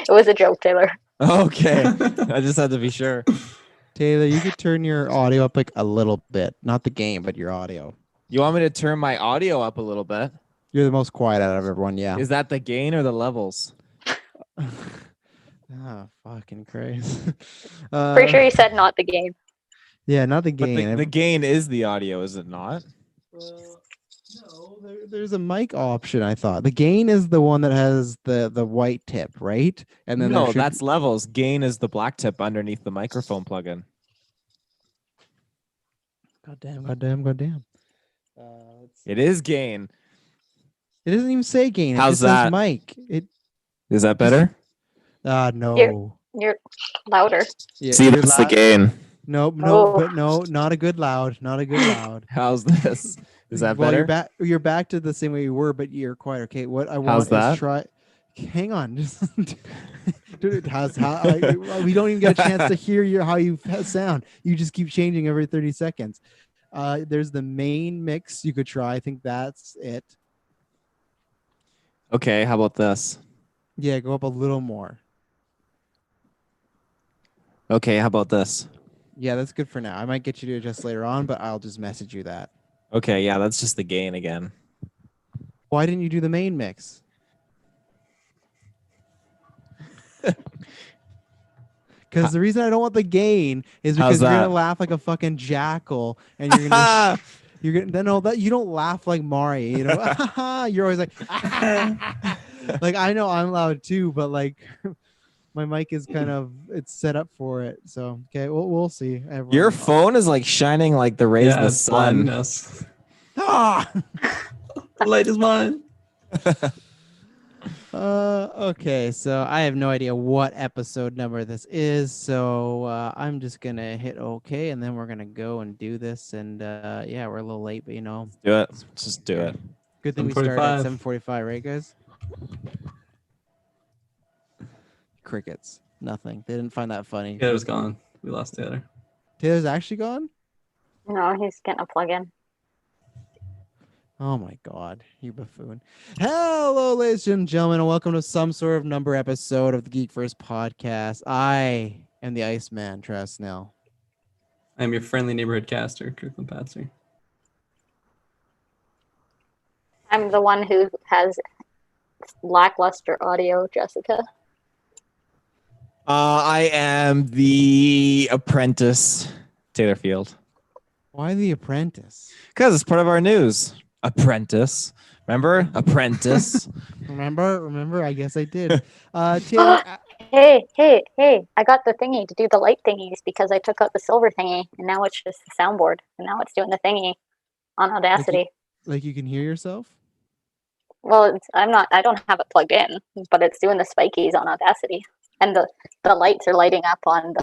It was a joke, Taylor. Okay. I just had to be sure. Taylor, you could turn your audio up like a little bit. Not the game, but your audio. You want me to turn my audio up a little bit? You're the most quiet out of everyone, yeah. Is that the gain or the levels? Oh, fucking Christ. Pretty sure you said not the game. Yeah, not the But gain. the gain is the audio, is it not? Well, no, there's a mic option, I thought. The gain is the one that has the white tip, right? And then No, that's levels. Gain is the black tip underneath the microphone plugin. Goddamn. It is gain. It doesn't even say gain. How's it just that? says mic. Is that better? No. You're louder. Yeah, See, that's the gain. Nope, Oh. but not a good loud. Not a good loud. How's this? Is that well, better? You're back to the same way you were, but you're quiet. Okay, what I want How's that? is try. Hang on, dude. We don't even get a chance to hear how you sound. You just keep changing every 30 seconds. There's the main mix you could try. I think that's it. Okay, how about this? Yeah, go up a little more. Okay, how about this? Yeah, that's good for now. I might get you to adjust later on, but I'll just message you that. Okay, yeah, that's just the gain again. Why didn't you do the main mix? Because the reason I don't want the gain is because you're gonna laugh like a fucking jackal, and you're gonna you don't laugh like Mari. You know, you're always like, like I know I'm loud too, but like my mic is kind of it's set up for it. So okay, we'll see. Everyone. Your phone is like shining like the rays of the sun. The light is mine. Okay, so I have no idea what episode number this is, so I'm just gonna hit OK, and then we're gonna go and do this. And yeah, we're a little late, but you know, do it. Just do it. Good thing we started at 7:45, right, guys? Crickets, nothing. They didn't find that funny. Taylor's gone. We lost Taylor. Taylor's actually gone? No, he's getting a plug-in. Oh my God, you buffoon. Hello, ladies and gentlemen, and welcome to some sort of number episode of the Geek First podcast. I am the Iceman, Travis Snell. I'm your friendly neighborhood caster, Kirkland Patzer. I'm the one who has lackluster audio, Jessica. I am the apprentice, Taylor Field. Why the apprentice? Because it's part of our news. Apprentice. Remember? Apprentice. Remember? I guess I did. Taylor. Hey. I got the thingy to do the light thingies because I took out the silver thingy and now it's just the soundboard. And now it's doing the thingy on Audacity. Like you can hear yourself? Well, I don't have it plugged in, but it's doing the spikies on Audacity. And the lights are lighting up on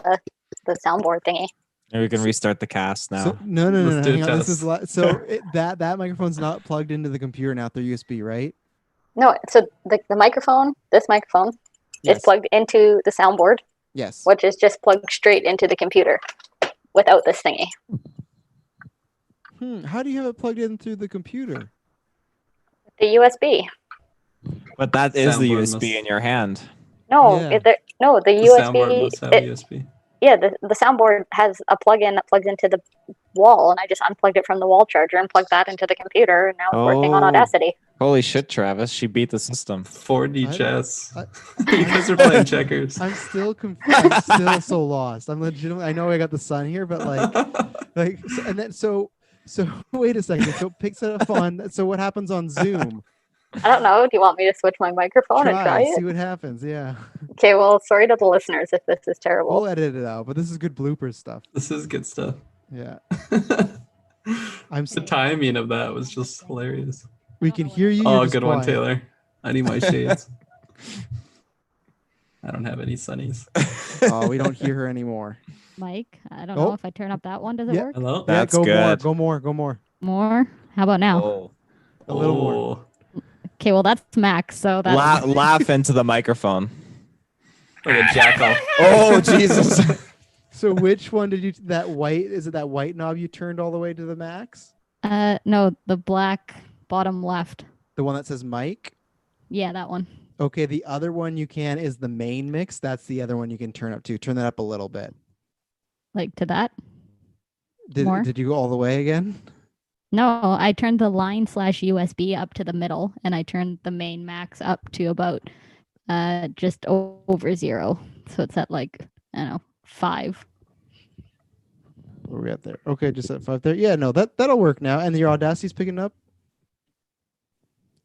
the soundboard thingy. Maybe we can restart the cast now. So, no. Hang on. This is that microphone's not plugged into the computer now through USB, right? No. So the microphone, this microphone, is plugged into the soundboard. Yes. Which is just plugged straight into the computer, without this thingy. How do you have it plugged in through the computer? The USB. But that is the USB in your hand. No, the USB. Soundboard must have USB. Yeah, the soundboard has a plug-in that plugs into the wall, and I just unplugged it from the wall charger and plugged that into the computer, and now it's working on Audacity. Holy shit, Travis. She beat the system. 4D chess. You guys are playing checkers. I'm still confused. I'm still so lost. I'm legitimately, I know I got the sun here, but so wait a second. So picks it up on, so what happens on Zoom? I don't know. Do you want me to switch my microphone and try it? See what happens. Yeah. Okay. Well, sorry to the listeners if this is terrible. We'll edit it out, but this is good bloopers stuff. This is good stuff. Yeah. The timing of that was just hilarious. We can hear you. Oh, good one, Taylor. I need my shades. I don't have any sunnies. Oh, we don't hear her anymore. Mike, I don't know if I turn up that one. Does it work? Hello? That's good. Go more. More? How about now? Oh. A little more. Okay, well, that's max. So that's laugh into the microphone. Like a jackal. Oh, Jesus. So which one did you, is it that white knob you turned all the way to the max? No, the black bottom left. The one that says mic? Yeah, that one. Okay, the other one you can is the main mix. That's the other one you can turn up to. Turn that up a little bit. Like to that? More? Did you go all the way again? No, I turned the line/USB up to the middle, and I turned the main max up to about just over 0. So it's at like, I don't know, 5. Where are we at there? Okay, just at 5 there. Yeah, no, that'll work now. And your Audacity's picking up.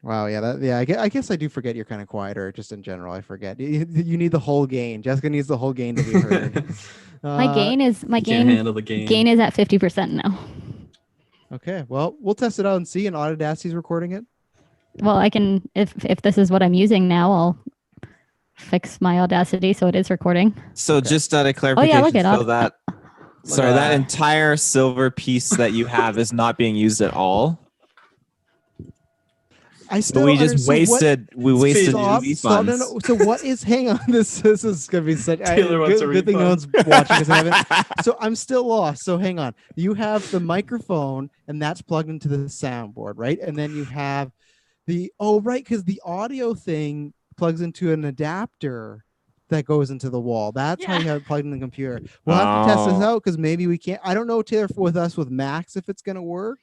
Wow, yeah, I guess I do forget you're kind of quieter, just in general. I forget you need the whole gain. Jessica needs the whole gain to be heard. My gain is Can't handle the gain. Gain is at 50% now. Okay, well, we'll test it out and see. And Audacity's recording it. Well, I can if this is what I'm using now, I'll fix my Audacity so it is recording. So just out of clarification, look at so that entire silver piece that you have is not being used at all. I still we wasted stop, UV stop, funds. no. So what is? Hang on, this is gonna be such. Taylor wants a good thing no refund. one's watching because I haven't. So I'm still lost. So hang on. You have the microphone, and that's plugged into the soundboard, right? And then you have because the audio thing plugs into an adapter that goes into the wall. That's how you have it plugged in the computer. We'll have to test this out because maybe we can't. I don't know, Taylor, with Macs if it's gonna work.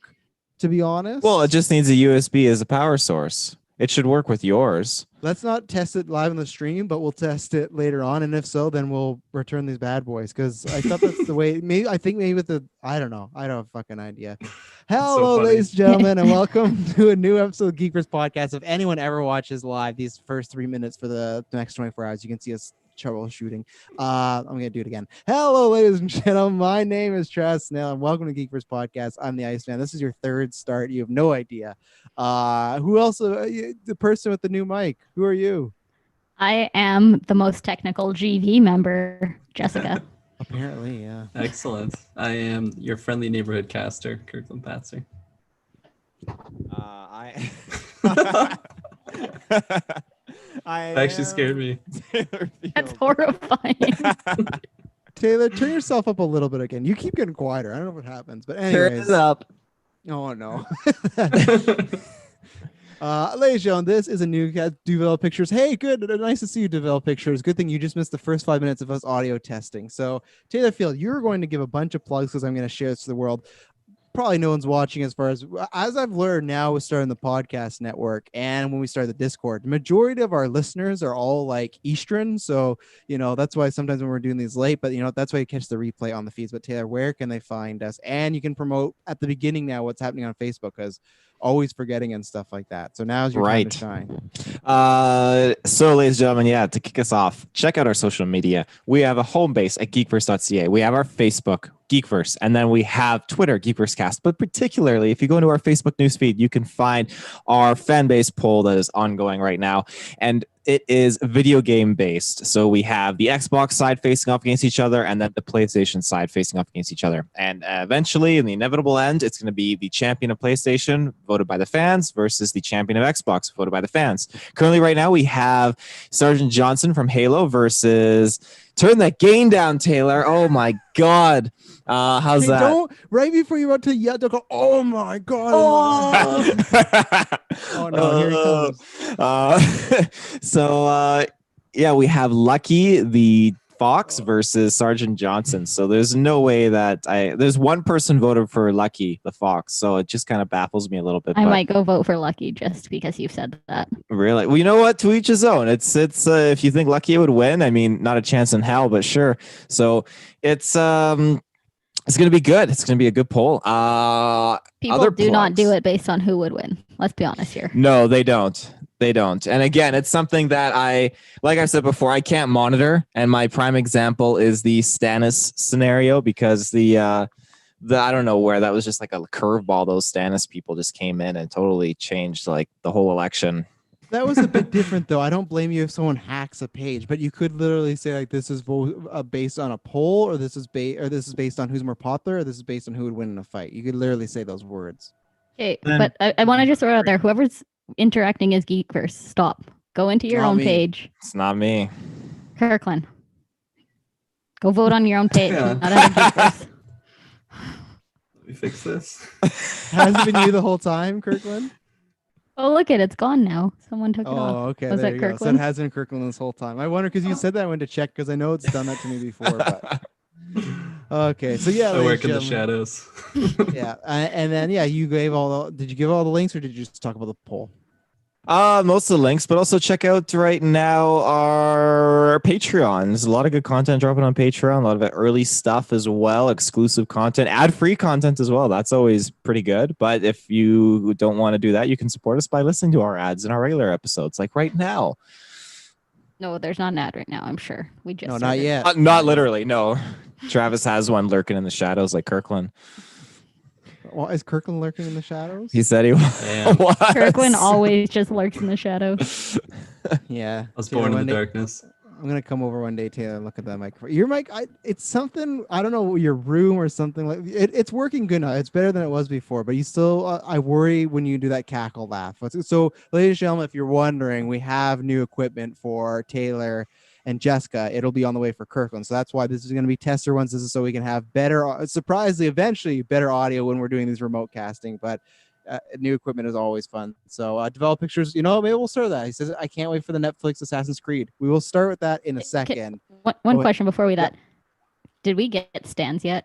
To be honest, Well, it just needs a USB as a power source. It should work with yours. let's not test it live on the stream, but we'll test it later on. And if so, then we'll return these bad boys because I thought that's the way. I think with I don't know. I don't have a fucking idea. Hello, ladies and gentlemen, and welcome to a new episode of Geekverse Podcast. If anyone ever watches live these first 3 minutes for the next 24 hours, you can see us troubleshooting. I'm gonna do it again. Hello, ladies and gentlemen. My name is Travis Snell, and welcome to Geekverse Podcast. I'm the Iceman. This is your third start. You have no idea. Who else? The person with the new mic. Who are you? I am the most technical GV member, Jessica. Apparently, yeah. Excellent. I am your friendly neighborhood caster, Kirkland Patzer. I Actually scared me. That's horrifying. Taylor, turn yourself up a little bit again. You keep getting quieter. I don't know what happens, but Turn anyways. it up. Oh no. Ladies and gentlemen, this is a new Develop Pictures. Hey, good. Nice to see you, Develop Pictures. Good thing you just missed the first 5 minutes of us audio testing. So, Taylor Field, you're going to give a bunch of plugs because I'm going to share this to the world. Probably no one's watching as I've learned now with starting the podcast network and when we started the Discord, the majority of our listeners are all like Eastern. So, that's why sometimes when we're doing these late, but that's why you catch the replay on the feeds. But Taylor, where can they find us? And you can promote at the beginning now what's happening on Facebook because always forgetting and stuff like that. So now's your time to shine. So, ladies and gentlemen, to kick us off, check out our social media. We have a home base at geekverse.ca. We have our Facebook, Geekverse, and then we have Twitter, GeekverseCast. But particularly, if you go into our Facebook newsfeed, you can find our fan base poll that is ongoing right now. And it is video game based. So we have the Xbox side facing off against each other and then the PlayStation side facing off against each other. And eventually, in the inevitable end, it's going to be the champion of PlayStation voted by the fans versus the champion of Xbox voted by the fans. Currently, right now, we have Sergeant Johnson from Halo versus... Turn that gain down, Taylor. Oh, my God. How's that? Don't, right before you want to yell, don't go, oh, my God. Oh, no, here he comes. We have Lucky the Fox versus Sergeant Johnson. So there's no way that there's one person voted for Lucky the Fox. So it just kind of baffles me a little bit. I might go vote for Lucky just because you've said that. Really? Well, you know what? To each his own. It's if you think Lucky would win, I mean, not a chance in hell, but sure. So it's going to be good. It's going to be a good poll. People do not do it based on who would win. Let's be honest here. No, they don't. They don't. And again, it's something that like I said before, I can't monitor. And my prime example is the Stannis scenario because the I don't know where that was just like a curveball. Those Stannis people just came in and totally changed like the whole election. That was a bit different, though. I don't blame you if someone hacks a page, but you could literally say like this is based on a poll, or this is based on who's more popular, or this is based on who would win in a fight. You could literally say those words. Okay, but I want to just throw it out there. Whoever's interacting is Geekverse. Stop. Go into your own page. It's not me. Kirkland. Go vote on your own page. Yeah. Not on Geekverse. Let me fix this. Has it been you the whole time, Kirkland? Oh, look it's gone now. Someone took it off. Oh, okay. Was There that you go. So it Kirkland? has been Kirkland this whole time. I wonder because you said that I went to check because I know it's done that to me before. But okay, so yeah, I ladies work in the and gentlemen. shadows. Yeah, and then you gave all the. Did you give all the links or did you just talk about the poll? Most of the links, but also check out right now our Patreon. There's a lot of good content dropping on Patreon, a lot of early stuff as well, exclusive content, ad-free content as well. That's always pretty good. But if you don't want to do that, you can support us by listening to our ads in our regular episodes, like right now. No, there's not an ad right now, I'm sure. We just No, not started. yet. Not literally, no. Travis has one lurking in the shadows like Kirkland. Well, is Kirkland lurking in the shadows? He said he Damn. was. Kirkland always just lurks in the shadows. Yeah. I was Taylor, born in one the day- darkness. I'm gonna come over one day, Taylor, and look at that microphone. Your mic, it's something I don't know, your room or something like it. It's working good now. It's better than it was before, but you still. I worry when you do that cackle laugh. So, ladies and gentlemen, if you're wondering, we have new equipment for Taylor and Jessica. It'll be on the way for Kirkland, so that's why this is going to be tester ones. This is so we can have better, surprisingly, eventually better audio when we're doing these remote casting. But new equipment is always fun. So develop pictures. Maybe we'll start that. He says, I can't wait for the Netflix Assassin's Creed. We will start with that in a second. One question before we that. Did we get stands yet?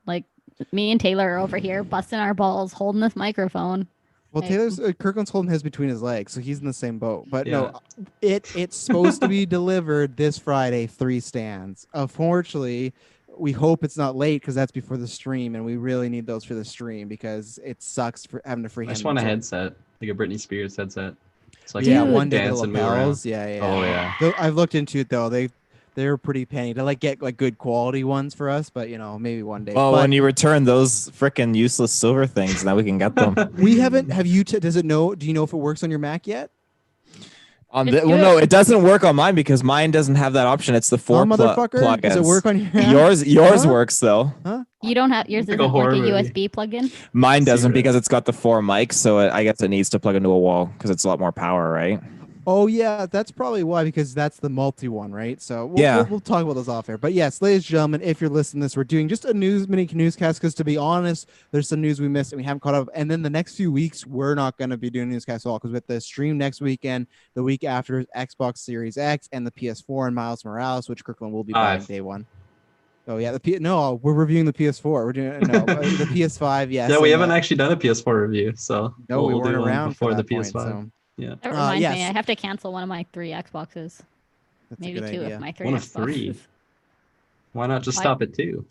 Like me and Taylor are over here busting our balls, holding this microphone. Well, Taylor's Kirkland's holding his between his legs, so he's in the same boat. But no, it's supposed to be delivered this Friday, 3 stands. Unfortunately, we hope it's not late because that's before the stream, and we really need those for the stream because it sucks for having to freehand. I just want a headset, like a Britney Spears headset. It's like one day dance the and move around. lapels. Yeah. Oh yeah. I've looked into it though. They're pretty penny to get good quality ones for us, but maybe one day. Well, when you return those freaking useless silver things, now we can get them. We haven't. Have you? Does it know? Do you know if it works on your Mac yet? No, it doesn't work on mine because mine doesn't have that option. It's the 4 motherfucker. plugins. Does it work on your? Yours works though. Huh? You don't have yours. Like Isn't a horror like a movie. USB plug-in. Mine doesn't Secret. because it's got the 4 mics, so I guess it needs to plug into a wall because it's a lot more power, right? Oh yeah, that's probably why, because that's the multi one, right? So Yeah. we'll talk about those off air. But yes, ladies and gentlemen, if you're listening to this, we're doing just a mini newscast because to be honest, there's some news we missed and we haven't caught up. And then the next few weeks, we're not going to be doing newscast at all because with the stream next weekend, the week after is Xbox Series X and the PS4 and Miles Morales, which Kirkland will be buying day one. Oh yeah, we're reviewing the PS4. We're doing the PS5. Yes. Yeah, we haven't actually done a PS4 review, so No, we we'll weren't do one around before for the that point, PS5. so. Yeah. That reminds yes. me, I have to cancel one of my 3 Xboxes. That's Maybe a good 2 idea. of my 3 One of Xboxes. 3. Why not just Why- stop at 2?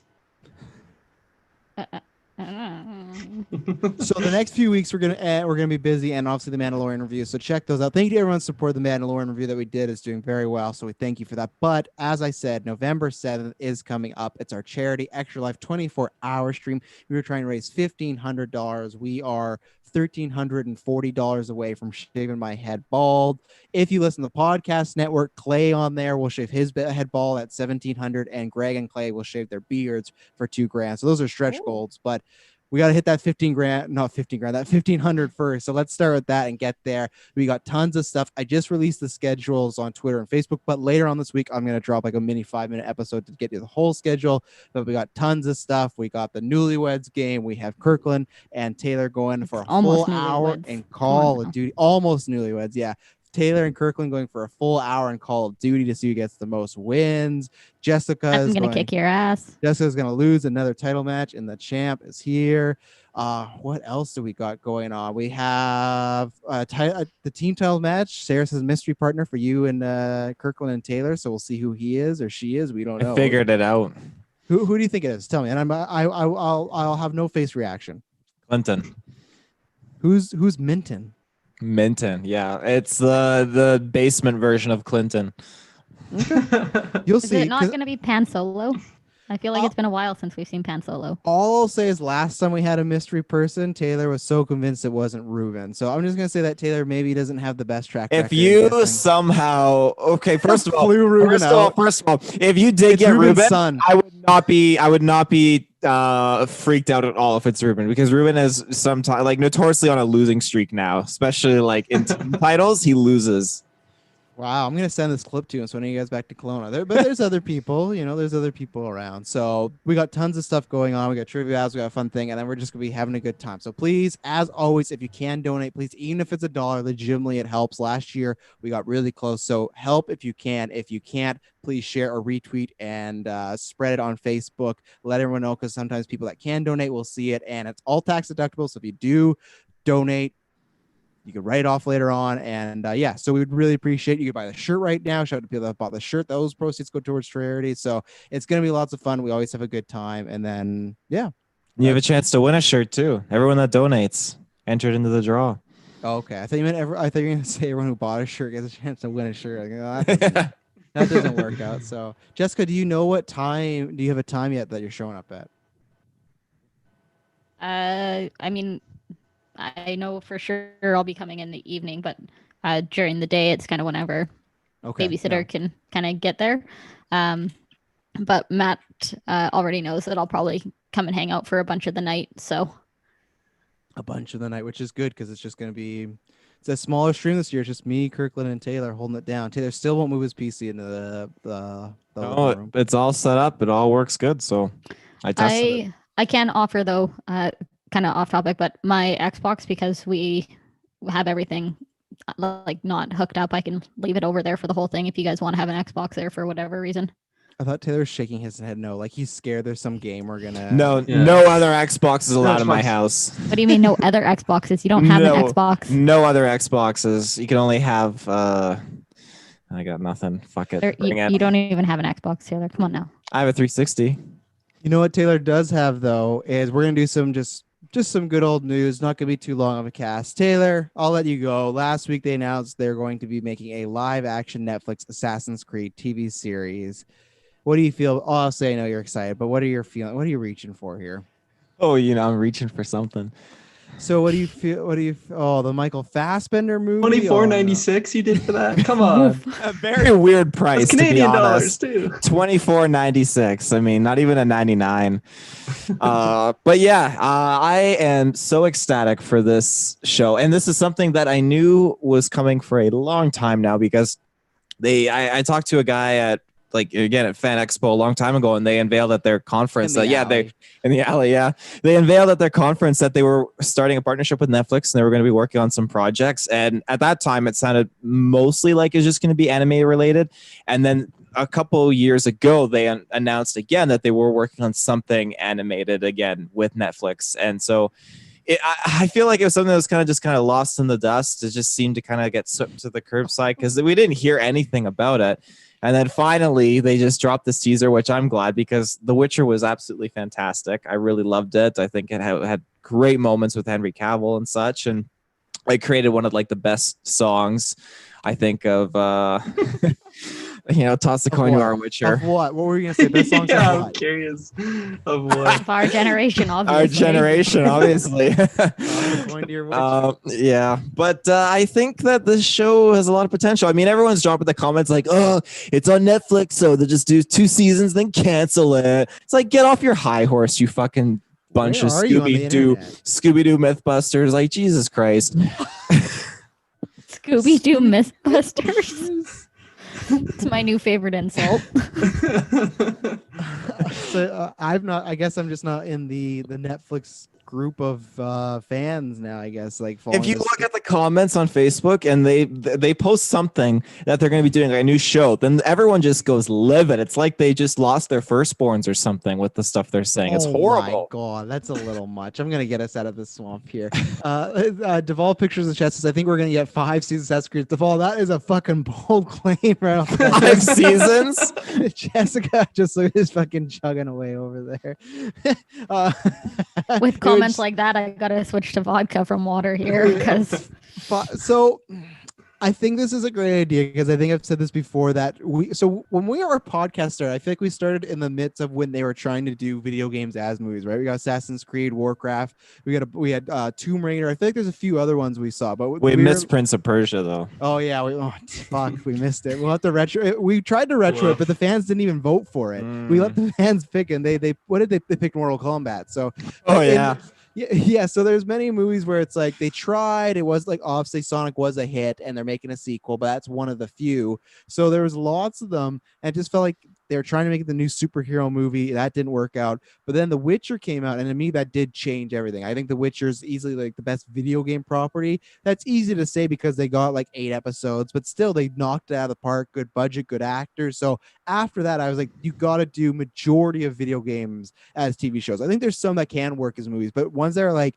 So the next few weeks we're gonna be busy, and obviously the Mandalorian review. So check those out. Thank you to everyone who supported the Mandalorian review that we did. It's doing very well, so we thank you for that. But as I said, November 7th is coming up. It's our charity Extra Life 24-hour stream. We were trying to raise $1,500. We are $1,340 away from shaving my head bald. If you listen to the podcast network, Clay on there will shave his head bald at $1,700, and Greg and Clay will shave their beards for $2,000. So those are stretch goals, but we got to hit that 15 grand, not 15 grand, that 1,500 first. So let's start with that and get there. We got tons of stuff. I just released the schedules on Twitter and Facebook, but later on this week, I'm going to drop like a mini 5-minute episode to get you the whole schedule. But we got tons of stuff. We got the Newlyweds game. We have Kirkland and Taylor going for a almost full hour Newlyweds. in Call of Duty. Almost Newlyweds, yeah. Taylor and Kirkland going for a full hour in Call of Duty to see who gets the most wins. I'm gonna kick your ass. Jessica's gonna lose another title match, and the champ is here. What else do we got going on? We have the team title match. Sarah says mystery partner for you and Kirkland and Taylor. So we'll see who he is or she is. We don't know. I figured it out. Who do you think it is? Tell me, and I'll have no face reaction. Clinton. Who's Minton? Minton, yeah. It's the basement version of Clinton. You'll Is see. it not gonna be Pan Solo? I feel like it's been a while since we've seen Pan Solo. All I'll say is last time we had a mystery person, Taylor was so convinced it wasn't Ruben. So I'm just gonna say that Taylor maybe doesn't have the best track record. If you somehow, okay, first of all, Flew Ruben first of all, if you did get Ruben's Ruben, son. I would not be freaked out at all if it's Ruben, because Ruben is sometimes like notoriously on a losing streak now, especially like in team titles, he loses. Wow, I'm gonna send this clip to him. So when you guys back to Kelowna, but there's other people, there's other people around. So we got tons of stuff going on. We got trivia, we got a fun thing, and then we're just gonna be having a good time. So please, as always, if you can donate, please, even if it's $1, legitimately it helps. Last year we got really close, so help if you can. If you can't, please share or retweet and spread it on Facebook. Let everyone know, because sometimes people that can donate will see it, and it's all tax deductible. So if you do donate, you can write it off later on. And so we would really appreciate you could buy the shirt right now. Shout out to people that bought the shirt. Those proceeds go towards charity. So it's going to be lots of fun. We always have a good time. And then, you have a chance to win a shirt too. Everyone that donates entered into the draw. Okay. I thought you meant I thought you were going to say everyone who bought a shirt gets a chance to win a shirt. That doesn't work out. So Jessica, do you know what time, do you have a time yet that you're showing up at? I mean, I know for sure I'll be coming in the evening, but during the day, it's kind of whenever babysitter can kind of get there. But Matt already knows that I'll probably come and hang out for a bunch of the night. So a bunch of the night, which is good because it's just going to be, it's a smaller stream this year. It's just me, Kirkland, and Taylor holding it down. Taylor still won't move his PC into the living room. It's all set up. It all works good. So I tested it. I can offer though, kind of off topic, but my Xbox, because we have everything like not hooked up, I can leave it over there for the whole thing if you guys want to have an Xbox there for whatever reason. I thought Taylor was shaking his head no, like he's scared there's some game we're gonna. No other Xbox is allowed in my house. What do you mean no other Xboxes? You don't have an Xbox? No other Xboxes. You can only have I got nothing. Fuck it. You don't even have an Xbox, Taylor. Come on now. I have a 360. You know what Taylor does have though is we're gonna do some just some good old news. Not gonna be too long of a cast. Taylor, I'll let you go. Last week they announced they're going to be making a live action Netflix Assassin's Creed TV series. What do you feel? Oh, I'll say I know you're excited, but what are your feeling? What are you reaching for here? Oh, I'm reaching for something. So what do you feel? Oh, the Michael Fassbender movie. $24.96 you did for that? Come on. A very weird price. That's Canadian dollars too. $24.96. I mean, not even a 99. But yeah, I am so ecstatic for this show, and this is something that I knew was coming for a long time now because I talked to a guy at Fan Expo a long time ago, and they unveiled at their conference they unveiled at their conference that they were starting a partnership with Netflix and they were going to be working on some projects. And at that time, it sounded mostly like it's just going to be anime related. And then a couple years ago, they announced again that they were working on something animated again with Netflix. And so I feel like it was something that was kind of lost in the dust. It just seemed to kind of get swept to the curbside because we didn't hear anything about it. And then finally, they just dropped this teaser, which I'm glad because The Witcher was absolutely fantastic. I really loved it. I think it had great moments with Henry Cavill and such. And I created one of the best songs, I think, of, toss the coin to our Witcher. Of what? What were you going to say? Best songs I'm curious of what. Of our generation, obviously. Our generation, obviously. Yeah, but I think that this show has a lot of potential. I mean, everyone's dropping the comments like, "Oh, it's on Netflix, so they'll just do 2 seasons, then cancel it." It's like, get off your high horse, you fucking bunch of Scooby-Doo Mythbusters! Like, Jesus Christ. Scooby-Doo Mythbusters. It's my new favorite insult. So I guess I'm just not in the Netflix group of fans now, I guess. If you look at the comments on Facebook and they post something that they're going to be doing a new show, then everyone just goes livid. It's like they just lost their firstborns or something with the stuff they're saying. It's horrible. Oh my God, that's a little much. I'm going to get us out of this swamp here. Duvall Pictures and Chess says, I think we're going to get 5 seasons of Assassin's Creed. Duvall, that is a fucking bold claim right off the bat. 5 seasons? Jessica just is fucking chugging away over there. With comments like that, I gotta switch to vodka from water here because. So, I think this is a great idea because I think I've said this before that when we are a podcaster, I think we started in the midst of when they were trying to do video games as movies, right? We got Assassin's Creed, Warcraft, we had Tomb Raider. I think there's a few other ones we saw, but we missed Prince of Persia though. Oh yeah, we missed it. We'll have to retro it. We tried to retro it, but the fans didn't even vote for it. We let the fans pick, and they picked Mortal Kombat. So Yeah. So there's many movies where it's like they tried. It was like obviously Sonic was a hit, and they're making a sequel, but that's one of the few. So there was lots of them, and it just felt like they were trying to make the new superhero movie. That didn't work out. But then The Witcher came out, and to me that did change everything. I think The Witcher is easily like the best video game property. That's easy to say because they got like 8 episodes, but still they knocked it out of the park. Good budget, good actors. So after that, I was like, you got to do majority of video games as TV shows. I think there's some that can work as movies, but ones that are like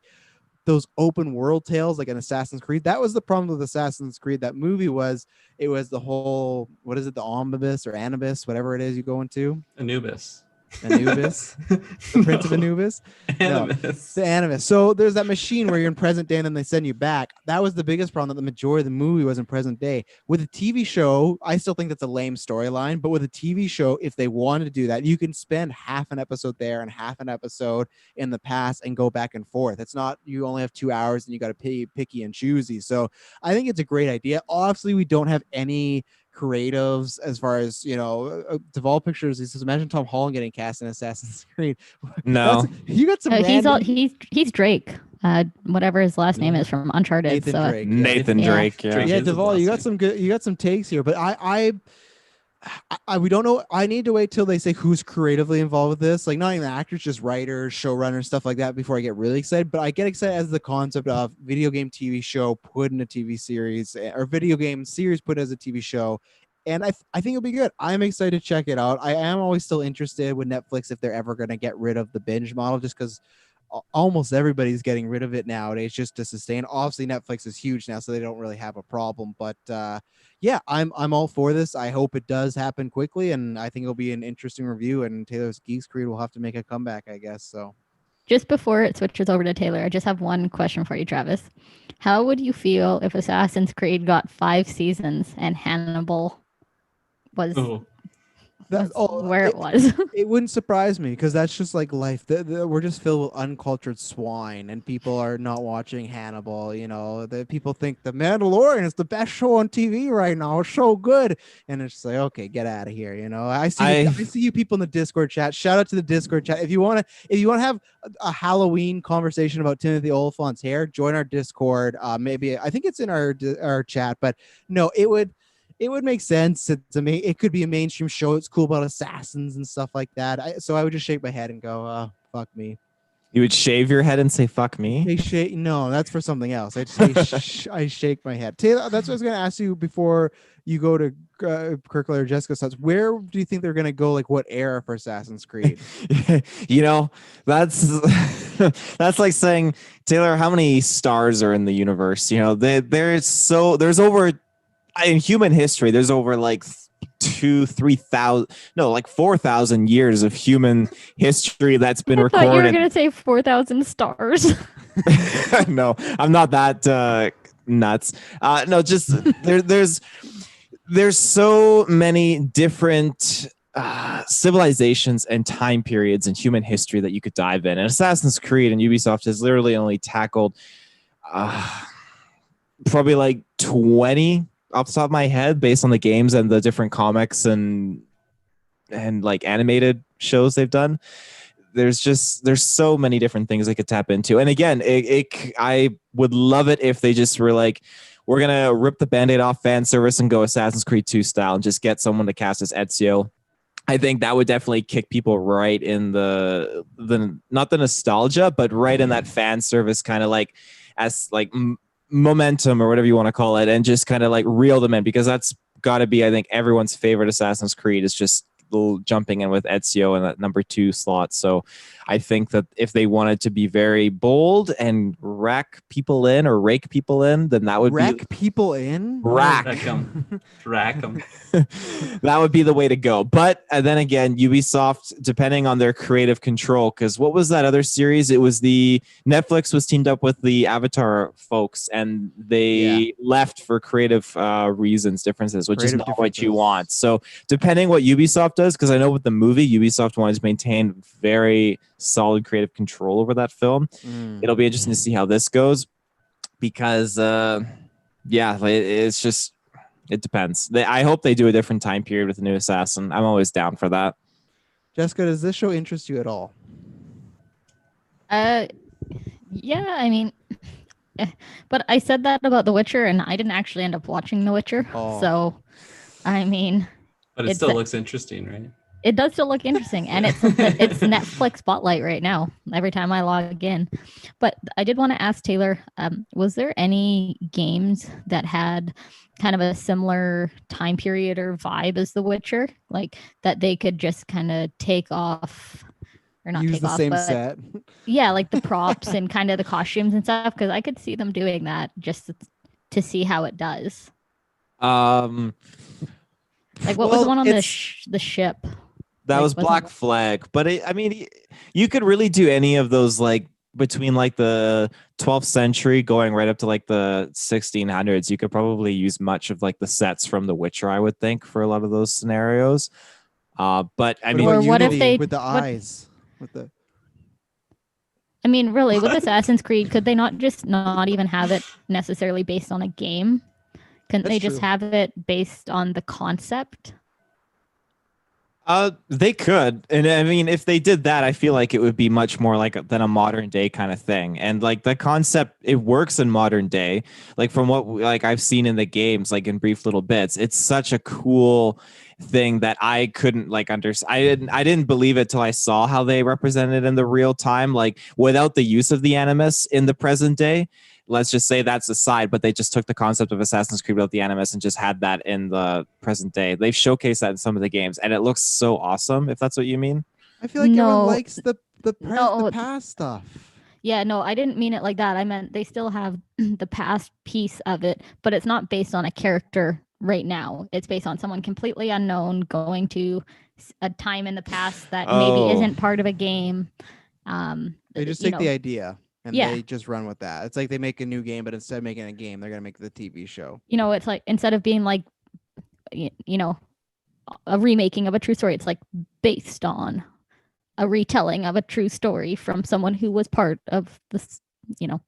those open world tales, like an Assassin's Creed, that was the problem with Assassin's Creed. That movie was, it was the whole, what is it, the omnibus or Anubis, whatever it is you go into. Anubis. Anubis, the Prince of Anubis. Animus. No, the Animus. So there's that machine where you're in present day and then they send you back. That was the biggest problem, that the majority of the movie was in present day. With a TV show, I still think that's a lame storyline, but with a TV show, if they wanted to do that, you can spend half an episode there and half an episode in the past and go back and forth. It's not, you only have 2 hours and you got to be picky and choosy. So I think it's a great idea. Obviously, we don't have any creatives as far as, you know, Devolve Pictures. He says, imagine Tom Holland getting cast in Assassin's Creed. No. You got some he's Drake, whatever his last name is from Uncharted. Nathan Drake. Nathan Drake. Yeah. Yeah, Devolve, you got some good, you got some takes here, but I we don't know. I need to wait till they say who's creatively involved with this. Like not even actors, just writers, showrunners, stuff like that before I get really excited. But I get excited as the concept of video game TV show put in a TV series, or video game series put as a TV show. And I think it'll be good. I'm excited to check it out. I am always still interested with Netflix if they're ever going to get rid of the binge model, just because almost everybody's getting rid of it nowadays just to sustain. Obviously Netflix is huge now, so they don't really have a problem, but yeah, I'm all for this. I hope it does happen quickly, and I think it'll be an interesting review, and Taylor's Geeks Creed will have to make a comeback, I guess. So just before it switches over to Taylor, I just have one question for you, Travis. How would you feel if Assassin's Creed got 5 seasons and Hannibal was where it was? It wouldn't surprise me, because that's just like life. We're just filled with uncultured swine, and people are not watching Hannibal. You know, the people think the Mandalorian is the best show on TV right now. It's so good, and it's like, okay, get out of here. You know, I see you people in the Discord chat. Shout out to the Discord chat. If you want to have a Halloween conversation about Timothy Oliphant's hair, join our Discord. Maybe I think it's in our chat, but no, it would make sense. It could be a mainstream show. It's cool about assassins and stuff like that. So I would just shake my head and go, fuck me. You would shave your head and say, fuck me? No, that's for something else. I'd say I shake my head. Taylor, that's what I was going to ask you before you go to Kirkland or Jessica's thoughts. Where do you think they're going to go? Like what era for Assassin's Creed? You know, that's like saying, Taylor, how many stars are in the universe? You know, there's over, in human history, there's over like 4,000 years of human history that's been recorded. I thought you were going to say 4,000 stars. No, I'm not that nuts. No, just there's so many different civilizations and time periods in human history that you could dive in. And Assassin's Creed and Ubisoft has literally only tackled probably like 20 off the top of my head, based on the games and the different comics and like animated shows they've done. There's so many different things they could tap into. And again, I would love it if they just were like, we're gonna rip the Band-Aid off fan service and go Assassin's Creed 2 style and just get someone to cast as Ezio. I think that would definitely kick people right in the not the nostalgia, but right in that fan service kind of like as like momentum or whatever you want to call it, and just kind of like reel them in, because that's got to be, I think, everyone's favorite Assassin's Creed is just jumping in with Ezio in that number 2 slot. So I think that if they wanted to be very bold and rake people in, then that would rack people in. Rack them. That would be the way to go. But then again, Ubisoft, depending on their creative control, because what was that other series? It was Netflix was teamed up with the Avatar folks, and they left for creative differences, which is not what you want. So depending what Ubisoft does, because I know with the movie, Ubisoft wanted to maintain very solid creative control over that film. It'll be interesting to see how this goes, because it's just, it depends. I hope they do a different time period with the new Assassin. I'm always down for that. Jessica, does this show interest you at all? Yeah, I mean, but I said that about The Witcher, and I didn't actually end up watching The Witcher. Oh. So, I mean, But it still looks interesting, right? It does still look interesting, and it's Netflix spotlight right now. Every time I log in, but I did want to ask Taylor: was there any games that had kind of a similar time period or vibe as The Witcher, like that they could just kind of take off? Or not Use take the off, same but set. yeah, like the props and kind of the costumes and stuff, because I could see them doing that just to see how it does. Um, Like, what was the one on the ship? That Like, was Black Flag, but I mean, you could really do any of those, like between like the 12th century going right up to like the 1600s. You could probably use much of like the sets from The Witcher, I would think, for a lot of those scenarios. But I mean, or what if they with the eyes, with the. I mean, really, with Assassin's Creed, could they not just not even have it necessarily based on a game? Couldn't they just have it based on the concept? They could, and I mean, if they did that, I feel like it would be much more like than a modern day kind of thing. And like the concept, it works in modern day. Like from what like I've seen in the games, like in brief little bits, it's such a cool thing that I couldn't like understand. I didn't believe it till I saw how they represented it in the real time, like without the use of the animus in the present day. Let's just say that's aside, but they just took the concept of Assassin's Creed without the animus and just had that in the present day. They've showcased that in some of the games, and it looks so awesome, if that's what you mean. I feel like everyone likes the past stuff. Yeah, no, I didn't mean it like that. I meant they still have the past piece of it, but it's not based on a character right now. It's based on someone completely unknown going to a time in the past that maybe isn't part of a game. They just take the idea and they just run with that. It's like they make a new game, but instead of making a game, they're going to make the TV show. You know, it's like instead of being like, you know, a remaking of a true story, it's like based on a retelling of a true story from someone who was part of this, you know.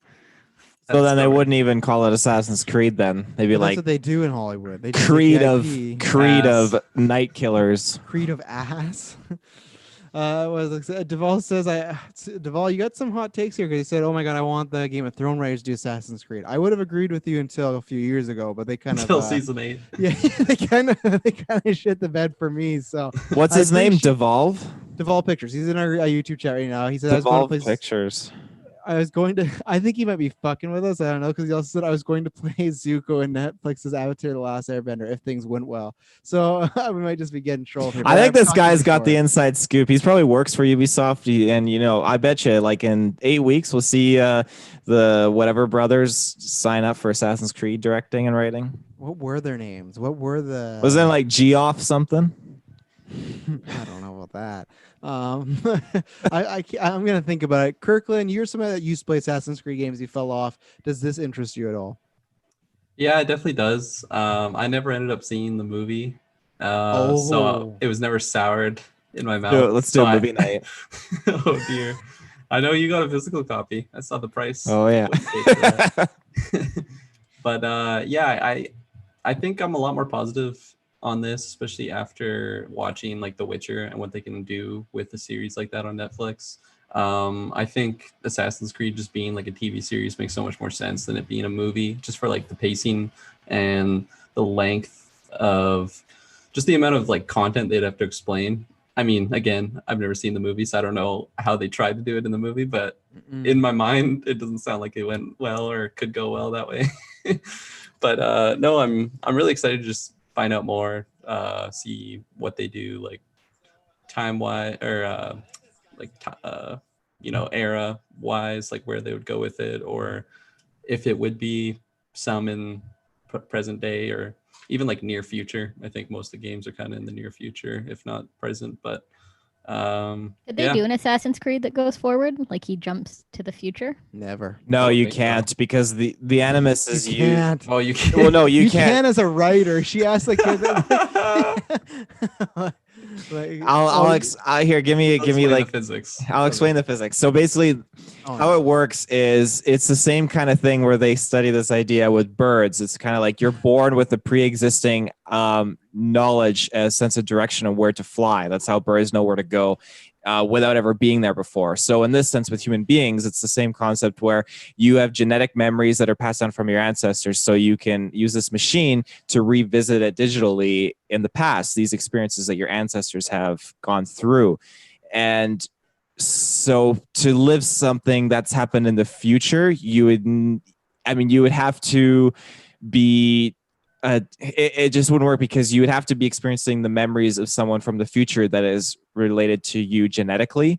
So then they wouldn't even call it Assassin's Creed. Then they'd be that's like, what they do in Hollywood. They Creed of night killers. Creed of ass. Duvall says, Duvall, you got some hot takes here because he said, "Oh my god, I want the Game of Thrones writers to do Assassin's Creed." I would have agreed with you until a few years ago, but they kind until season 8. Yeah, they kind of shit the bed for me. So what's his name? Devolve. Devolve Pictures. He's in our YouTube chat right now. He said, Devolve Pictures. I think he might be fucking with us. I don't know, because he also said I was going to play Zuko in Netflix's Avatar: The Last Airbender if things went well. So we might just be getting trolled here. I think this guy's got the inside scoop. He's probably works for Ubisoft, and you know, I bet you, like in 8 weeks, we'll see the whatever brothers sign up for Assassin's Creed directing and writing. What were their names? What were the? Was it like Geoff something? I don't know about that. I'm gonna think about it. Kirkland, you're somebody that used to play Assassin's Creed games. You fell off. Does this interest you at all? Yeah, it definitely does. I never ended up seeing the movie, so it was never soured in my mouth. Let's do a movie night. Oh dear, I know you got a physical copy. I saw the price. Oh yeah. But yeah, I think I'm a lot more positive on this, especially after watching like The Witcher and what they can do with a series like that on Netflix. I think Assassin's Creed just being like a TV series makes so much more sense than it being a movie, just for like the pacing and the length of just the amount of like content they'd have to explain. I mean, again, I've never seen the movie, so I don't know how they tried to do it in the movie, but in my mind, it doesn't sound like it went well or could go well that way. But no, I'm really excited to just find out more, see what they do, like time-wise or era-wise, like where they would go with it, or if it would be some in present day or even like near future. I think most of the games are kind of in the near future, if not present. But did they do an Assassin's Creed that goes forward, like he jumps to the future? Never. No, you can't, because the animus is you can't. Oh, you can't. Well, no, you can't. Can as a writer. She asked the kid. Here, give me like physics. I'll explain the physics. So basically, how it works is it's the same kind of thing where they study this idea with birds. It's kind of like you're born with a pre-existing knowledge, a sense of direction of where to fly. That's how birds know where to go. without ever being there before. So in this sense, with human beings, it's the same concept where you have genetic memories that are passed down from your ancestors. So you can use this machine to revisit it digitally in the past, these experiences that your ancestors have gone through. And so to live something that's happened in the future, you would have to be it just wouldn't work, because you would have to be experiencing the memories of someone from the future that is related to you genetically.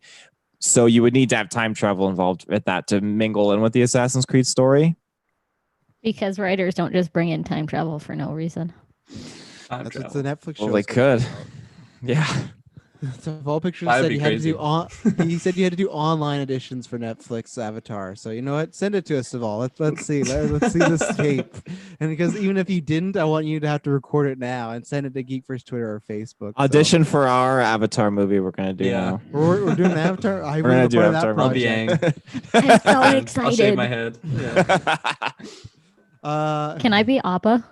So you would need to have time travel involved with that to mingle in with the Assassin's Creed story. Because writers don't just bring in time travel for no reason. That's what the Netflix show. Well, they could. Yeah. So Vol Pictures That'd said be you had to crazy. do he said you had to do online editions for Netflix Avatar. So you know what? Send it to us, Saval. Let's see. Let's see this tape. And because even if you didn't, I want you to have to record it now and send it to Geek First Twitter or Facebook. Audition for our Avatar movie we're gonna do now. We're doing Avatar. We're gonna do Avatar. I'll be Aang. I'm so I'll shave excited. my head. Can I be Appa?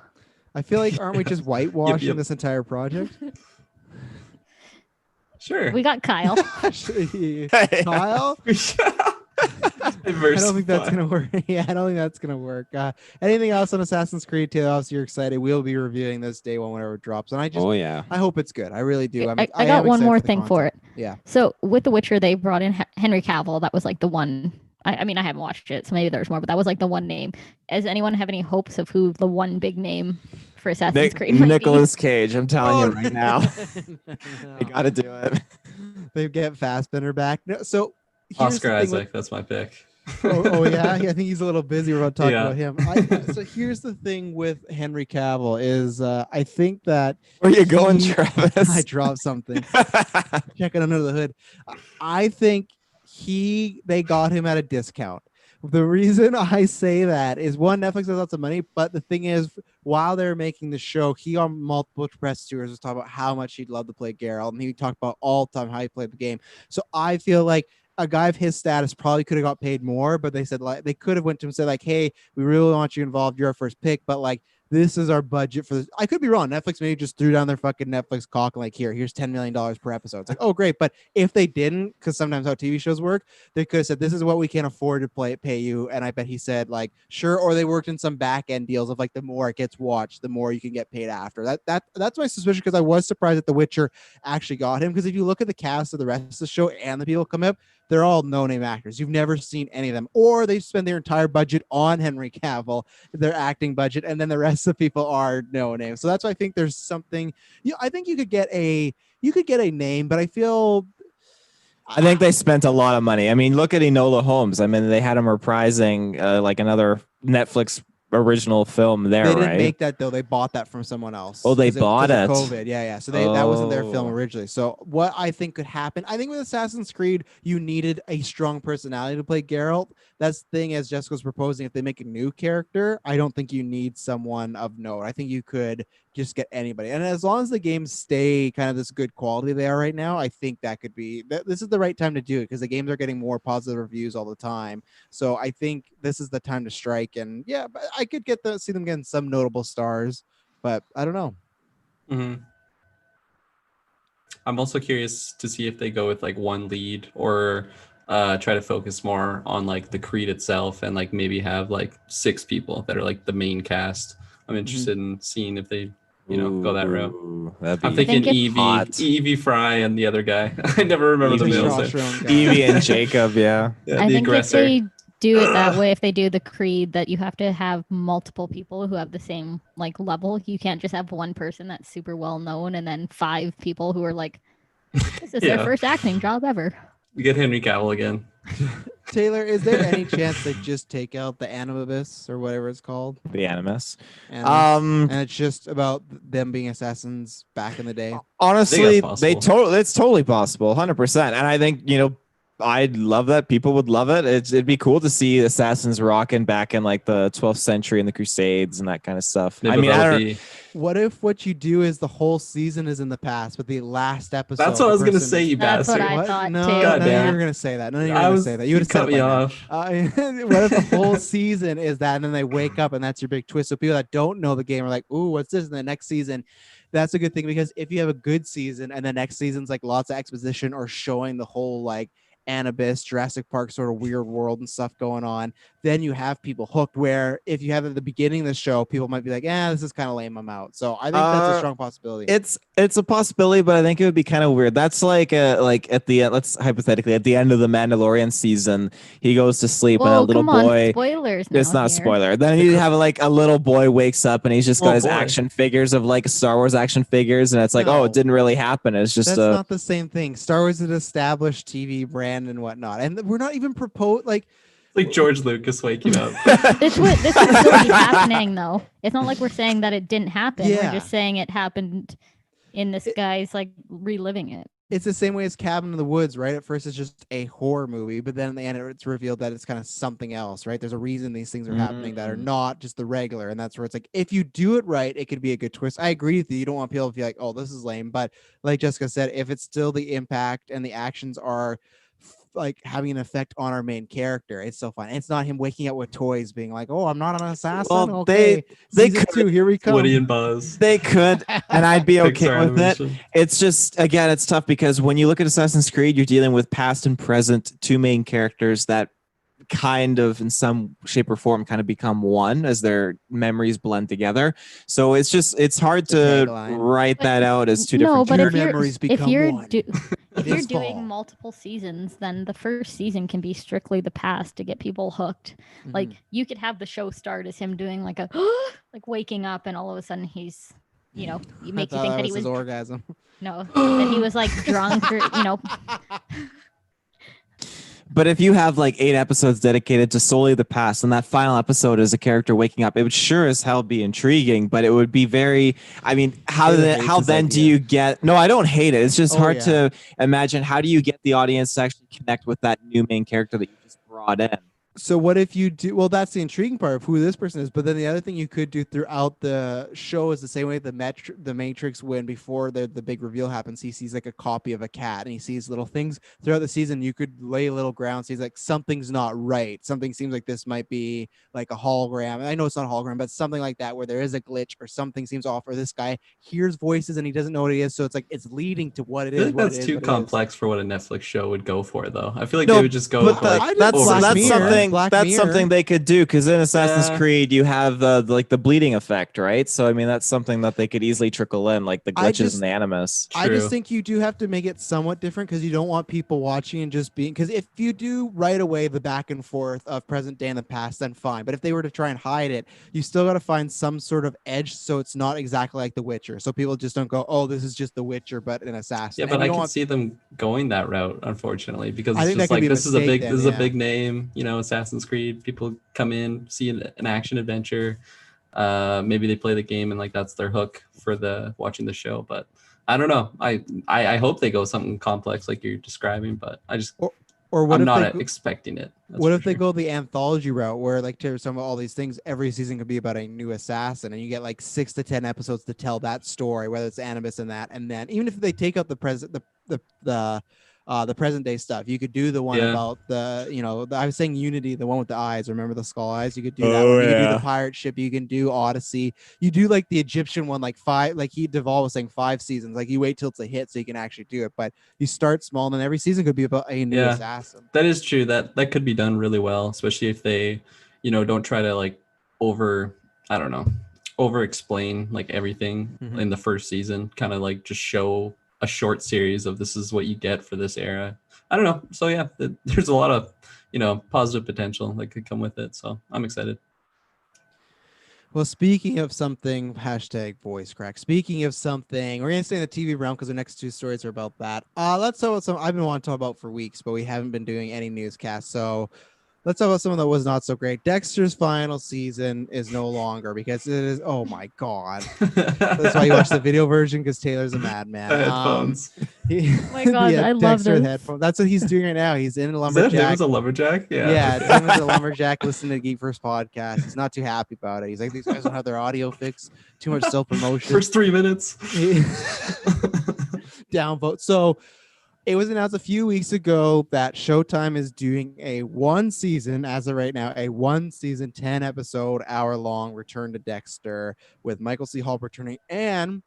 I feel like aren't we just whitewashing Yep. this entire project? Sure. We got Kyle. Kyle? I don't think that's gonna work. Yeah, I don't think that's gonna work. Anything else on Assassin's Creed 2? Obviously, you're excited. We'll be reviewing this day one whenever it drops, and I hope it's good. I really do. I got one more thing for it. Yeah. So with The Witcher, they brought in Henry Cavill. That was like the one. I mean, I haven't watched it, so maybe there's more, but that was like the one name. Does anyone have any hopes of who the one big name for Assassin's Creed might Nicolas Cage. I'm telling you right now. No. They gotta do it. They get Fassbender back. No, so here's Oscar the thing Isaac. That's my pick. yeah, I think he's a little busy. We're about to talk Yeah. about him. So here's the thing with Henry Cavill is I think that Where you going, Travis? I dropped something. Checking under the hood. I think they got him at a discount. The reason I say that is, one, Netflix has lots of money, but the thing is, while they're making the show, he on multiple press tours was talking about how much he'd love to play Geralt, and he talked about all the time how he played the game. So I feel like a guy of his status probably could have got paid more, but they said, like, they could have went to him and said, like, hey, we really want you involved. You're our first pick, but like, this is our budget for this. I could be wrong. Netflix maybe just threw down their fucking Netflix cock and like, here's $10 million per episode. It's like, oh, great. But if they didn't, because sometimes how TV shows work, they could have said, this is what we can afford to pay you. And I bet he said, like, sure. Or they worked in some back end deals of like, the more it gets watched, the more you can get paid after. That's my suspicion, because I was surprised that The Witcher actually got him. Because if you look at the cast of the rest of the show and the people come up, they're all no-name actors. You've never seen any of them, or they spend their entire budget on Henry Cavill, their acting budget, and then the rest of the people are no-name. So that's why I think there's something. I think you could get a name, but I think they spent a lot of money. I mean, look at Enola Holmes. I mean, they had him reprising like another Netflix original film there, they didn't right? make that though. They bought that from someone else. Oh, they bought it. COVID, yeah. So that wasn't their film originally. So what I think could happen, I think with Assassin's Creed, you needed a strong personality to play Geralt. That's the thing, as Jessica's proposing, if they make a new character, I don't think you need someone of note. I think you could just get anybody. And as long as the games stay kind of this good quality they are right now, I think that could be, this is the right time to do it, because the games are getting more positive reviews all the time. So I think this is the time to strike. And yeah, but I could see them getting some notable stars, but I don't know. Mm-hmm. I'm also curious to see if they go with like one lead, or try to focus more on like the Creed itself, and like maybe have like 6 people that are like the main cast. I'm interested in seeing if they go that route. I'm thinking Evie Fry and the other guy. I never remember the male's name. Evie and Jacob, yeah. I think aggressor. If they do it that way, if they do the Creed, that you have to have multiple people who have the same like level. You can't just have one person that's super well known and then 5 people who are like, this is their first acting job ever. We get Henry Cavill again. Taylor, is there any chance they just take out the Animus or whatever it's called? The Animus. And it's just about them being assassins back in the day. Honestly, it's totally possible, 100%. And I think, I'd love that. People would love it. It'd be cool to see assassins rocking back in like the 12th century and the Crusades and that kind of stuff. Yeah, I mean, what if what you do is the whole season is in the past, but the last episode? That's what I was gonna say, you bastard. That's what I thought No, too. none of you were gonna say that. None of you were gonna say that. You would have cut me off. What if the whole season is that, and then they wake up and that's your big twist? So people that don't know the game are like, "Ooh, what's this?" And the next season, that's a good thing, because if you have a good season and the next season's like lots of exposition or showing the whole like Annabis, Jurassic Park sort of weird world and stuff going on, then you have people hooked. Where if you have at the beginning of the show, people might be like, this is kind of lame, I'm out. So I think that's a strong possibility. It's a possibility, but I think it would be kind of weird. That's like at the end, let's hypothetically at the end of the Mandalorian season, he goes to sleep and a little boy. Spoilers. It's not a spoiler. Then you have like a little boy wakes up and he's just got his action figures of like Star Wars action figures, and it's like, it didn't really happen. It's just that's not the same thing. Star Wars is an established TV brand and whatnot, and we're not even like George Lucas waking up. This would still be happening though. It's not like we're saying that it didn't happen. Yeah. We're just saying it happened in this guy's like reliving it. It's the same way as Cabin in the Woods, right? At first it's just a horror movie, but then in the end it's revealed that it's kind of something else, right? There's a reason these things are happening that are not just the regular, and that's where it's like, if you do it right, it could be a good twist. I agree with you. You don't want people to be like, oh, this is lame, but like Jessica said, if it's still the impact and the actions are like having an effect on our main character, it's still fun. It's not him waking up with toys being like, oh, I'm not an assassin. Well, okay, they Season 2, here we come. Woody and Buzz. They could, and I'd be okay Pixar with it. animation. It's just, again, it's tough because when you look at Assassin's Creed, you're dealing with past and present, two main characters that kind of in some shape or form kind of become one as their memories blend together. So it's hard to write that out as two different but memories if you're one. if you're This fall. doing multiple seasons, then the first season can be strictly the past to get people hooked. Like you could have the show start as him doing like a like waking up, and all of a sudden he's, you make you think that he was his orgasm. no, that he was like drunk or But if you have like 8 episodes dedicated to solely the past, and that final episode is a character waking up, it would sure as hell be intriguing, but it would be very, I mean, how then do you get, no, I don't hate it. It's just hard to imagine, how do you get the audience to actually connect with that new main character that you just brought in? So what if you do, well, that's the intriguing part of who this person is, but then the other thing you could do throughout the show is the same way the Matrix, when before the big reveal happens, he sees like a copy of a cat and he sees little things throughout the season. You could lay a little ground. So he's like, something's not right. Something seems like this might be like a hologram. And I know it's not a hologram, but something like that, where there is a glitch or something seems off, or this guy hears voices and he doesn't know what it is. So it's like, it's leading to what it is. I think that's too complex for what a Netflix show would go for, though. I feel like No, they would just go but for like that's over- something they could do, because in Assassin's Creed you have the bleeding effect, right? So I mean, that's something that they could easily trickle in, like the glitches and the animus. I just think you do have to make it somewhat different, because you don't want people watching and just being, because if you do right away the back and forth of present day and the past, then fine. But if they were to try and hide it, you still got to find some sort of edge so it's not exactly like The Witcher, so people just don't go, oh, this is just The Witcher but an assassin. Yeah, but I can see them going that route, unfortunately, because I it's think just that could like, be a this is a mistake big then, this is a yeah. big name, Assassin's Creed. People come in, see an action adventure, maybe they play the game and like that's their hook for watching the show. But I don't know. I hope they go something complex like you're describing, but I just or what I'm if not expecting it. What if they go the anthology route, where like to some of all these things, every season could be about a new assassin, and you get like 6 to 10 episodes to tell that story, whether it's Animus and that, and then even if they take out the present day stuff, you could do the one about I was saying Unity, the one with the eyes. Remember the skull eyes? You could do that one. You could do the pirate ship. You can do Odyssey. You do like the Egyptian one, like 5. Like Duvall was saying, 5 seasons. Like you wait till it's a hit so you can actually do it. But you start small, and then every season could be about a new assassin. That is true. That could be done really well, especially if they, don't try to like over explain like everything in the first season. Kind of like just show a short series of this is what you get for this era. I don't know. So yeah, there's a lot of positive potential that could come with it. So I'm excited. Well, speaking of something, #voice crack. Speaking of something, we're gonna stay in the TV realm because the next 2 stories are about that. Let's talk about some I've been wanting to talk about for weeks, but we haven't been doing any newscasts. So let's talk about someone that was not so great. Dexter's final season is no longer, because it is, oh my God. That's why you watch the video version, because Taylor's a madman. Headphones. Oh my God, I love Dexter with this. headphones. That's what he's doing right now. He's in a Is that lumberjack. him as a lumberjack? Yeah. Yeah, him as a lumberjack listening to Geek First podcast. He's not too happy about it. He's like, these guys don't have their audio fixed. Too much self-promotion. First 3 minutes. Downvote. So it was announced a few weeks ago that Showtime is doing a 1 season, as of right now, a 1 season, 10 episode, hour-long Return to Dexter with Michael C. Hall returning, and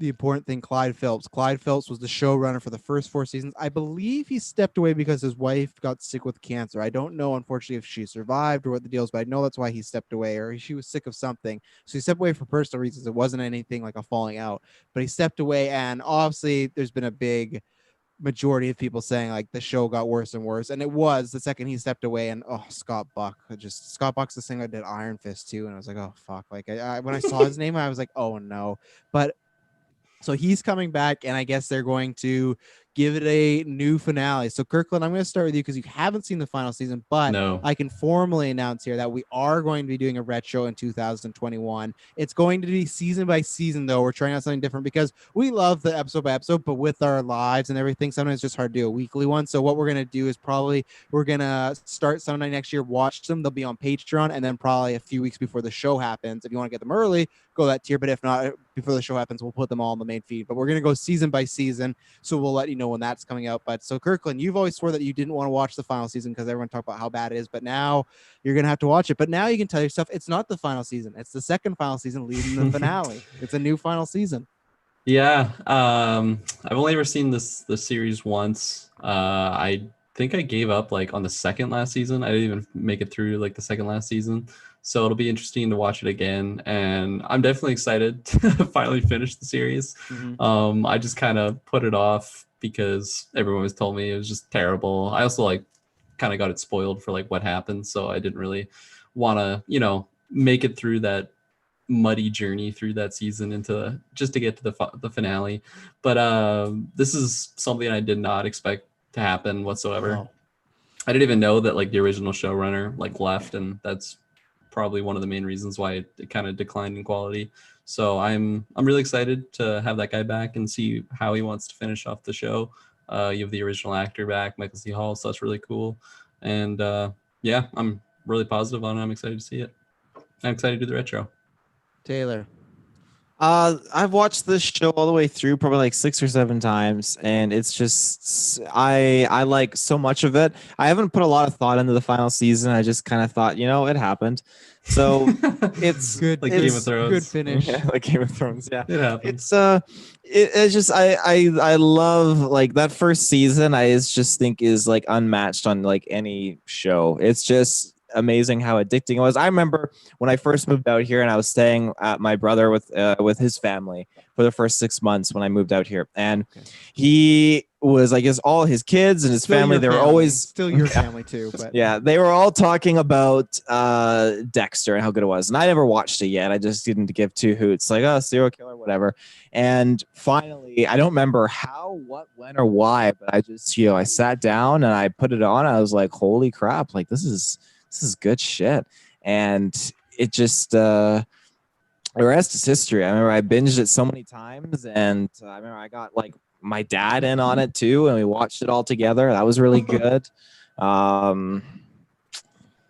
the important thing, Clyde Phelps. Clyde Phelps was the showrunner for the first 4 seasons. I believe he stepped away because his wife got sick with cancer. I don't know, unfortunately, if she survived or what the deal is, but I know that's why he stepped away, or she was sick of something. So he stepped away for personal reasons. It wasn't anything like a falling out, but he stepped away. And obviously, there's been a big majority of people saying like the show got worse and worse, and it was the second he stepped away. And Scott Buck's the singer that did Iron Fist too, and I was like, oh fuck, like when I saw his name I was like, oh no. But so he's coming back, and I guess they're going to give it a new finale. So Kirkland, I'm going to start with you because you haven't seen the final season, but No. I can formally announce here that we are going to be doing a retro in 2021. It's going to be season by season, though. We're trying out something different because we love the episode by episode, but with our lives and everything, sometimes it's just hard to do a weekly one. So what we're going to do is we're going to start sometime next year, watch them. They'll be on Patreon, and then probably a few weeks before the show happens. If you want to get them early, go that tier. But if not, before the show happens, we'll put them all on the main feed. But we're going to go season by season. So we'll let you know when that's coming out. But so Kirkland, you've always swore that you didn't want to watch the final season because everyone talked about how bad it is. But now you're going to have to watch it. But now you can tell yourself it's not the final season. It's the second final season leading the finale. It's a new final season. Yeah. I've only ever seen the series once. I think I gave up like on the second last season. I didn't even make it through like the second last season. So it'll be interesting to watch it again. And I'm definitely excited to finally finish the series. Mm-hmm. I just kind of put it off because everyone was told me it was just terrible. I also like kind of got it spoiled for like what happened. So I didn't really want to, make it through that muddy journey through that season into just to get to the finale. But this is something I did not expect to happen whatsoever. Oh. I didn't even know that like the original showrunner like left, and that's probably one of the main reasons why it kind of declined in quality. So I'm really excited to have that guy back and see how he wants to finish off the show. You have the original actor back, Michael C. Hall, so that's really cool. And yeah, I'm really positive on it. I'm excited to see it. I'm excited to do the retro. Taylor. I've watched this show all the way through probably like 6 or 7 times, and it's just I like so much of it. I haven't put a lot of thought into the final season. I just kind of thought, it happened. So it's Good, like it's Game of Thrones. Good finish. Yeah, like Game of Thrones. Yeah, It happens. It's just I love like that first season. I just think is like unmatched on like any show. It's just amazing how addicting it was. I remember when I first moved out here and I was staying at my brother with his family for the first 6 months when I moved out here, and he was like all his kids and his family. They were always still your family too, but yeah, they were all talking about Dexter and how good it was, and I never watched it yet. I just didn't give 2 hoots, like serial killer, whatever. And finally, I don't remember how, what, when, or why, but I just I sat down and I put it on. I was like, holy crap! Like this is good shit. And it just the rest is history. I remember I binged it so many times, and I remember I got like my dad in on it too, and we watched it all together. That was really good.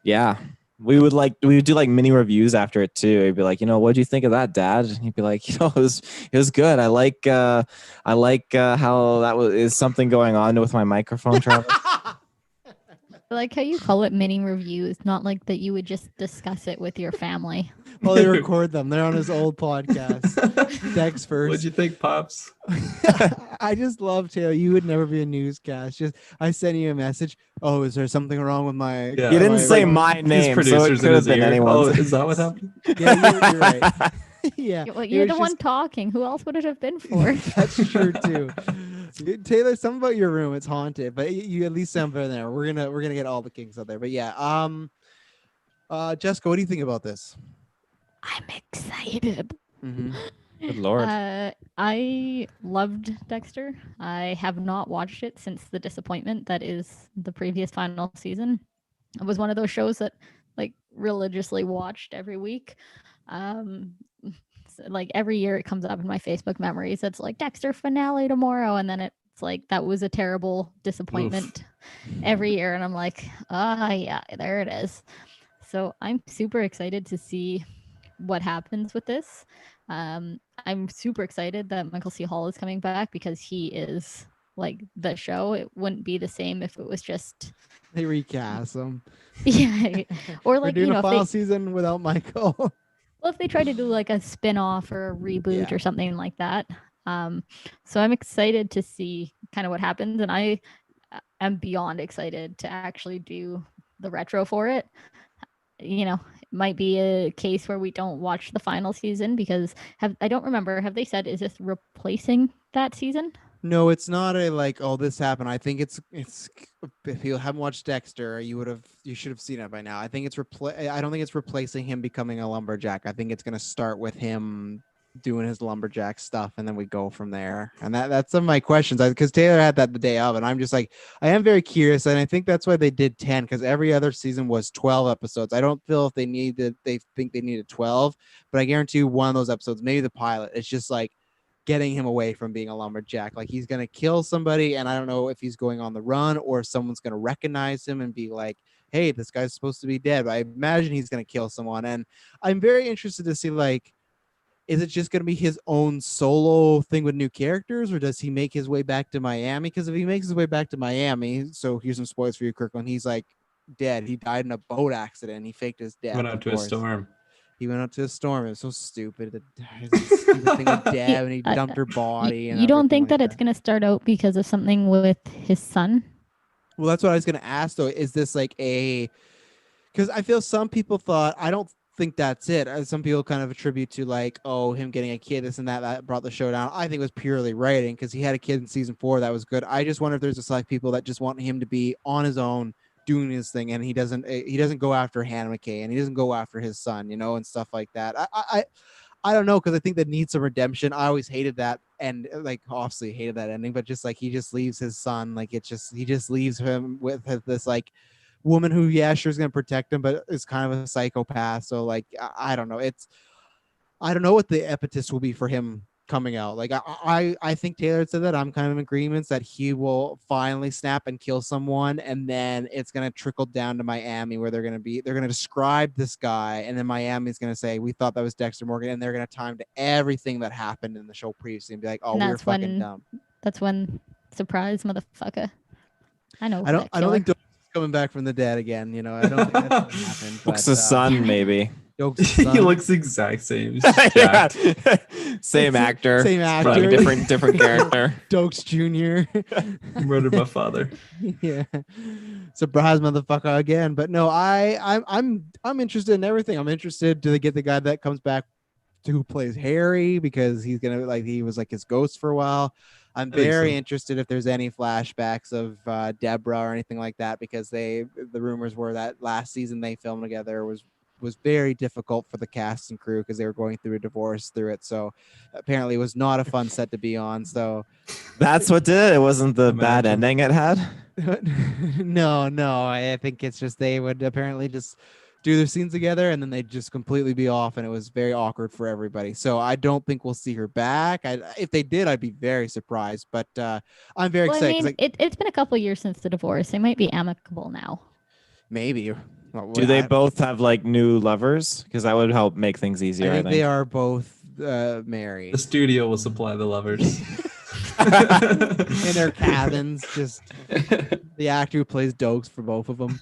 Yeah, we would do like mini reviews after it too. He'd be like, what do you think of that, Dad? And he'd be like, it was good. I like how that is something going on with my microphone, Travis. I like how you call it mini reviews, not like that you would just discuss it with your family. Well, they record them. They're on his old podcast. Dex first. What'd you think, Pops? I just love Taylor. You would never be a newscast. I sent you a message. Oh, is there something wrong with my? Yeah. You didn't say my His name, so it producers could in have his been ear. anyone's. Oh, is that what happened? Yeah, you're right. Yeah, Well, you're the one talking. Who else would it have been for? That's true too. Taylor, something about your room, it's haunted, but you at least sound better there. We're gonna get all the kinks out there. But yeah, Jessica, what do you think about this? I'm excited. Mm-hmm. Good Lord. I loved Dexter. I have not watched it since the disappointment that is the previous final season. It was one of those shows that like religiously watched every week. Like every year it comes up in my Facebook memories. It's like Dexter finale tomorrow, and then it's like that was a terrible disappointment every year, and I'm like, yeah, there it is. So I'm super excited to see what happens with this. I'm super excited that Michael C. Hall is coming back because he is like the show. It wouldn't be the same if it was just they recast him. Yeah, or like we're doing a final season without Michael. Well, if they try to do like a spin-off or a reboot or something like that, So I'm excited to see kind of what happens, and I am beyond excited to actually do the retro for it. You know, it might be a case where we don't watch the final season because I don't remember, have they said, is this replacing that season? No, it's not a like, oh, this happened. I think it's if you haven't watched Dexter, you should have seen it by now. I think I don't think it's replacing him becoming a lumberjack. I think it's gonna start with him doing his lumberjack stuff, and then we go from there. And that's some of my questions. Because Taylor had that the day of, and I'm just like, I am very curious, and I think that's why they did 10, because every other season was 12 episodes. I don't feel if they think they needed 12, but I guarantee you one of those episodes, maybe the pilot, it's just like getting him away from being a lumberjack. Like he's gonna kill somebody, and I don't know if he's going on the run or if someone's gonna recognize him and be like, hey, this guy's supposed to be dead. But I imagine he's gonna kill someone. And I'm very interested to see, like, is it just gonna be his own solo thing with new characters, or does he make his way back to Miami? Because if he makes his way back to Miami, so here's some spoilers for you, Kirkland, he's like dead. He died in a boat accident. He faked his death. Went out to a storm. He went out to a storm. It was so stupid. The stupid thing with Deb, and he dumped her body. You don't think like that it's going to start out because of something with his son? Well, that's what I was going to ask, though. Is this like because I feel some people thought, I don't think that's it. Some people kind of attribute to like, oh, him getting a kid, this and that brought the show down. I think it was purely writing because he had a kid in season 4 that was good. I just wonder if there's just like people that just want him to be on his own, doing his thing, and he doesn't go after Hannah McKay, and he doesn't go after his son, and stuff like that. I don't know, because I think that needs some redemption. I always hated that, and like obviously hated that ending, but just like he just leaves his son, like he just leaves him with this like woman who, yeah, sure is gonna protect him, but is kind of a psychopath. So like I don't know. I don't know what the impetus will be for him coming out. Like I think Taylor said that. I'm kind of in agreement that he will finally snap and kill someone, and then it's gonna trickle down to Miami, where they're gonna describe this guy, and then Miami's gonna say, we thought that was Dexter Morgan, and they're gonna time to everything that happened in the show previously and be like, oh, we're fucking dumb. That's when, surprise, motherfucker. I know. I don't think Doak's coming back from the dead again. I don't think that's gonna happen. Doak's the son, maybe. He looks the exact same. Yeah. Same actor. Different character. Dokes Jr. Murdered my father. Yeah. Surprise, motherfucker, again. But no, I'm interested in everything. I'm interested. Do they get the guy that comes back who plays Harry, because he's gonna he was like his ghost for a while. I'm very interested if there's any flashbacks of Deborah or anything like that, because the rumors were that last season they filmed together was very difficult for the cast and crew because they were going through a divorce through it. So apparently it was not a fun set to be on. So that's what did it. It wasn't the bad ending it had. No. I think it's just they would apparently just do their scenes together and then they'd just completely be off, and it was very awkward for everybody. So I don't think we'll see her back. If they did, I'd be very surprised. But I'm very excited. I mean, it's been a couple years since the divorce. They might be amicable now. Maybe. Do they both have like new lovers? Because that would help make things easier. I think they are both married. The studio will supply the lovers. In their cabins, just the actor who plays Dokes for both of them.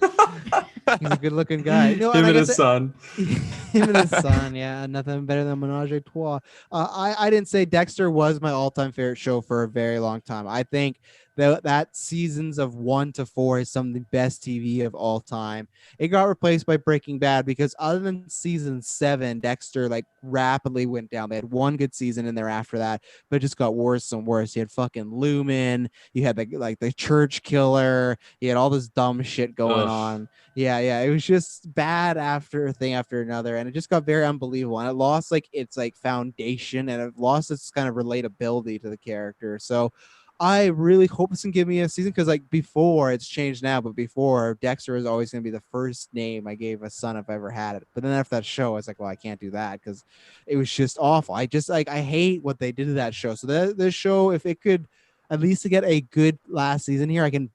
He's a good-looking guy. Him and his son. Him and his son, yeah. Nothing better than Menage a Trois. I didn't say Dexter was my all-time favorite show for a very long time. I think that seasons of 1 to 4 is some of the best TV of all time. It got replaced by Breaking Bad because other than season 7, Dexter like rapidly went down. They had one good season in there after that, but it just got worse and worse. You had fucking Lumen, you had the church killer, you had all this dumb shit going on. Yeah, it was just bad after thing after another, and it just got very unbelievable. And it lost its foundation, and it lost its kind of relatability to the character. So I really hope this can give me a season, because before, it's changed now, but before, Dexter is always going to be the first name I gave a son if I ever had it. But then after that show, I was like, well, I can't do that because it was just awful. I just I hate what they did to that show. So this show, if it could at least get a good last season here, I can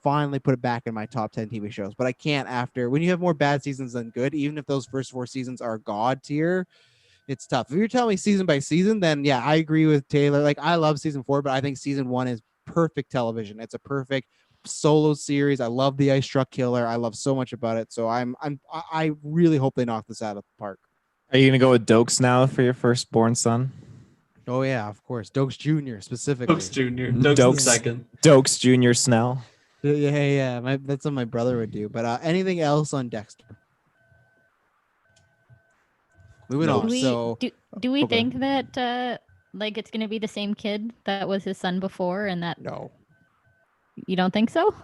finally put it back in my top 10 TV shows. But I can't when you have more bad seasons than good, even if those first 4 seasons are God tier, it's tough. If you're telling me season by season, then yeah, I agree with Taylor. I love season 4, but I think season 1 is perfect television. It's a perfect solo series. I love the Ice Truck Killer. I love so much about it. So I really hope they knock this out of the park. Are you gonna go with Dokes now for your firstborn son? Oh yeah, of course. Dokes Jr. specifically. Dokes Jr. Dokes the Dokes. second. Dokes Jr. Snell. Yeah. That's what my brother would do. But anything else on Dexter? Moving Nope. on. Do we So do we okay. think that like it's gonna be the same kid that was his son before, and that No. you don't think so?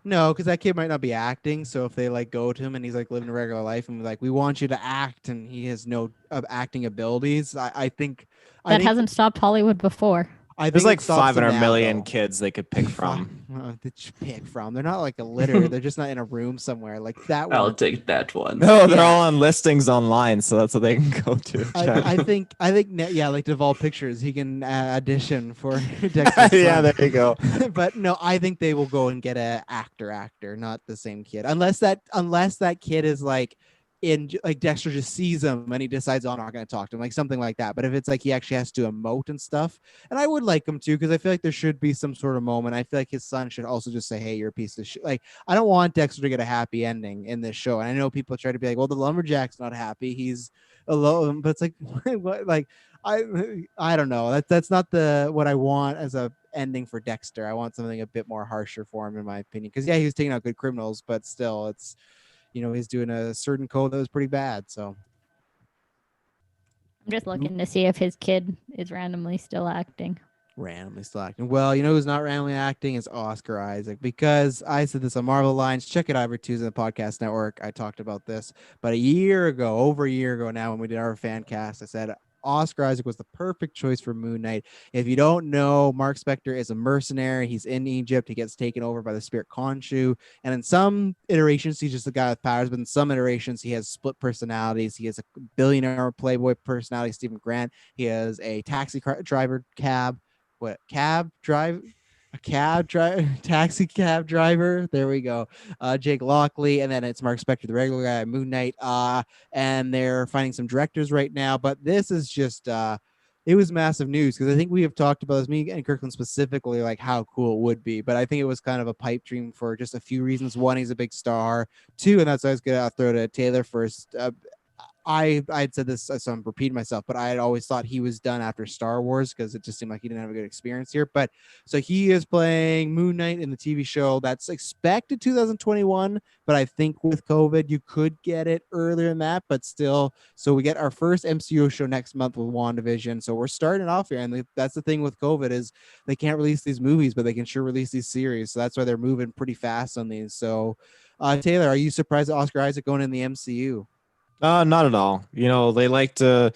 No, because that kid might not be acting. So if they like go to him and he's like living a regular life and like, we want you to act, and he has no acting abilities, I think That hasn't stopped Hollywood before. I There's think like it stops them 500 now, million though. kids they could pick from. Pick from. They're not like a litter. They're just not in a room somewhere like that I'll one. take that one. No, they're Yeah. all on listings online, so that's what they can go to. I think yeah, like Devolve Pictures, he can audition for Dexter's Yeah, son. there you go. But no, I think they will go and get a actor, not the same kid, unless that kid is like in like Dexter just sees him and he decides, oh, I'm not going to talk to him, like something like that. But if it's like he actually has to emote and stuff, and I would like him to, because I feel like there should be some sort of moment. I feel like his son should also just say, hey, you're a piece of shit. Like, I don't want Dexter to get a happy ending in this show. And I know people try to be like, well, the lumberjack's not happy, he's alone, but it's like what, like I don't know, that's not what I want as a ending for Dexter. I want something a bit more harsher for him, in my opinion, because yeah, he was taking out good criminals, but still, it's, he's doing a certain code that was pretty bad. So I'm just looking to see if his kid is randomly still acting. randomly still acting. Well, who's not randomly acting is Oscar Isaac, because I said this on Marvel Lines. Check it out every Tuesday on the podcast network. I talked about this, but over a year ago now, when we did our fan cast, I said Oscar Isaac was the perfect choice for Moon Knight. If you don't know, Mark Spector is a mercenary. He's in Egypt. He gets taken over by the spirit Khonshu. And in some iterations, he's just a guy with powers. But in some iterations, he has split personalities. He has a billionaire playboy personality, Stephen Grant. He has a taxi driver taxi cab driver. There we go. Jake Lockley, and then it's Mark Spector, the regular guy, Moon Knight. And they're finding some directors right now. But this is just it was massive news, because I think we have talked about this, me and Kirkland specifically, like how cool it would be. But I think it was kind of a pipe dream for just a few reasons. One, he's a big star. Two, and that's what I was gonna throw to Taylor first. I'd said this, so I'm repeating myself, but I had always thought he was done after Star Wars, because it just seemed like he didn't have a good experience here. But so he is playing Moon Knight in the TV show that's expected 2021, but I think with COVID you could get it earlier than that, but still. So we get our first MCU show next month with WandaVision. So we're starting off here, and that's the thing with COVID, is they can't release these movies, but they can sure release these series. So that's why they're moving pretty fast on these. So Taylor, are you surprised at Oscar Isaac going in the MCU? Not at all. They like to.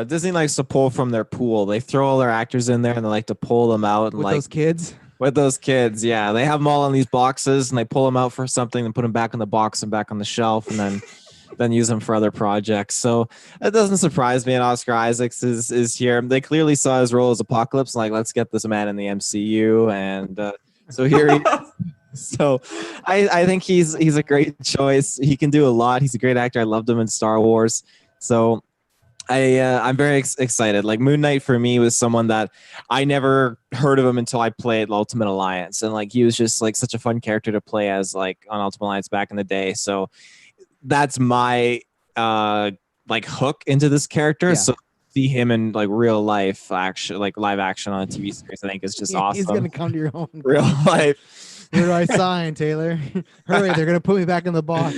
Disney likes to pull from their pool. They throw all their actors in there, and they like to pull them out. And With those kids? With those kids, yeah. They have them all on these boxes, and they pull them out for something and put them back in the box and back on the shelf, and then use them for other projects. So it doesn't surprise me. And Oscar Isaacs is here. They clearly saw his role as Apocalypse, like, let's get this man in the MCU, and so here he is. So I think he's a great choice. He can do a lot. He's a great actor. I loved him in Star Wars. So I'm very excited. Like, Moon Knight for me was someone that I never heard of him until I played Ultimate Alliance. And like, he was just like such a fun character to play as, like, on Ultimate Alliance back in the day. So that's my like hook into this character. Yeah. So see him in like real life action, like live action on a TV series, I think is just awesome. He's gonna come to your home. Real life. Where do I sign, Taylor? Hurry, they're gonna put me back in the box.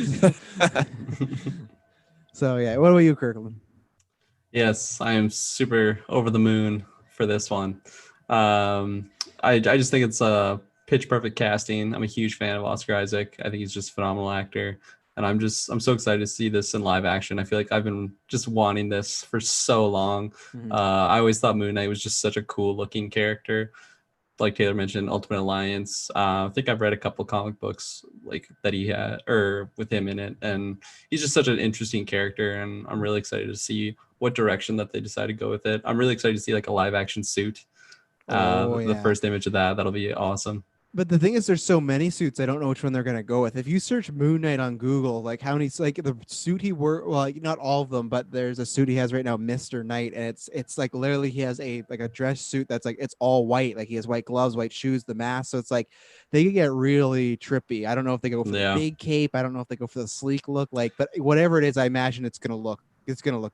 So yeah, what about you, Kirkland? Yes, I am super over the moon for this one. I just think it's a pitch perfect casting. I'm a huge fan of Oscar Isaac. I think he's just a phenomenal actor. And I'm so excited to see this in live action. I feel like I've been just wanting this for so long. Mm-hmm. I always thought Moon Knight was just such a cool looking character. Like Taylor mentioned, Ultimate Alliance. I think I've read a couple comic books like that he had, or with him in it, and he's just such an interesting character. And I'm really excited to see what direction that they decide to go with it. I'm really excited to see like a live action suit. The first image of that'll be awesome. But the thing is, there's so many suits, I don't know which one they're gonna go with. If you search Moon Knight on Google, like how many, like the suit he wore, well, like, not all of them, but there's a suit he has right now, Mr. Knight, and it's like literally he has a dress suit that's like, it's all white, like he has white gloves, white shoes, the mask. So it's like they could get really trippy. I don't know if they go for the big cape. I don't know if they go for the sleek look, like, but whatever it is, I imagine it's gonna look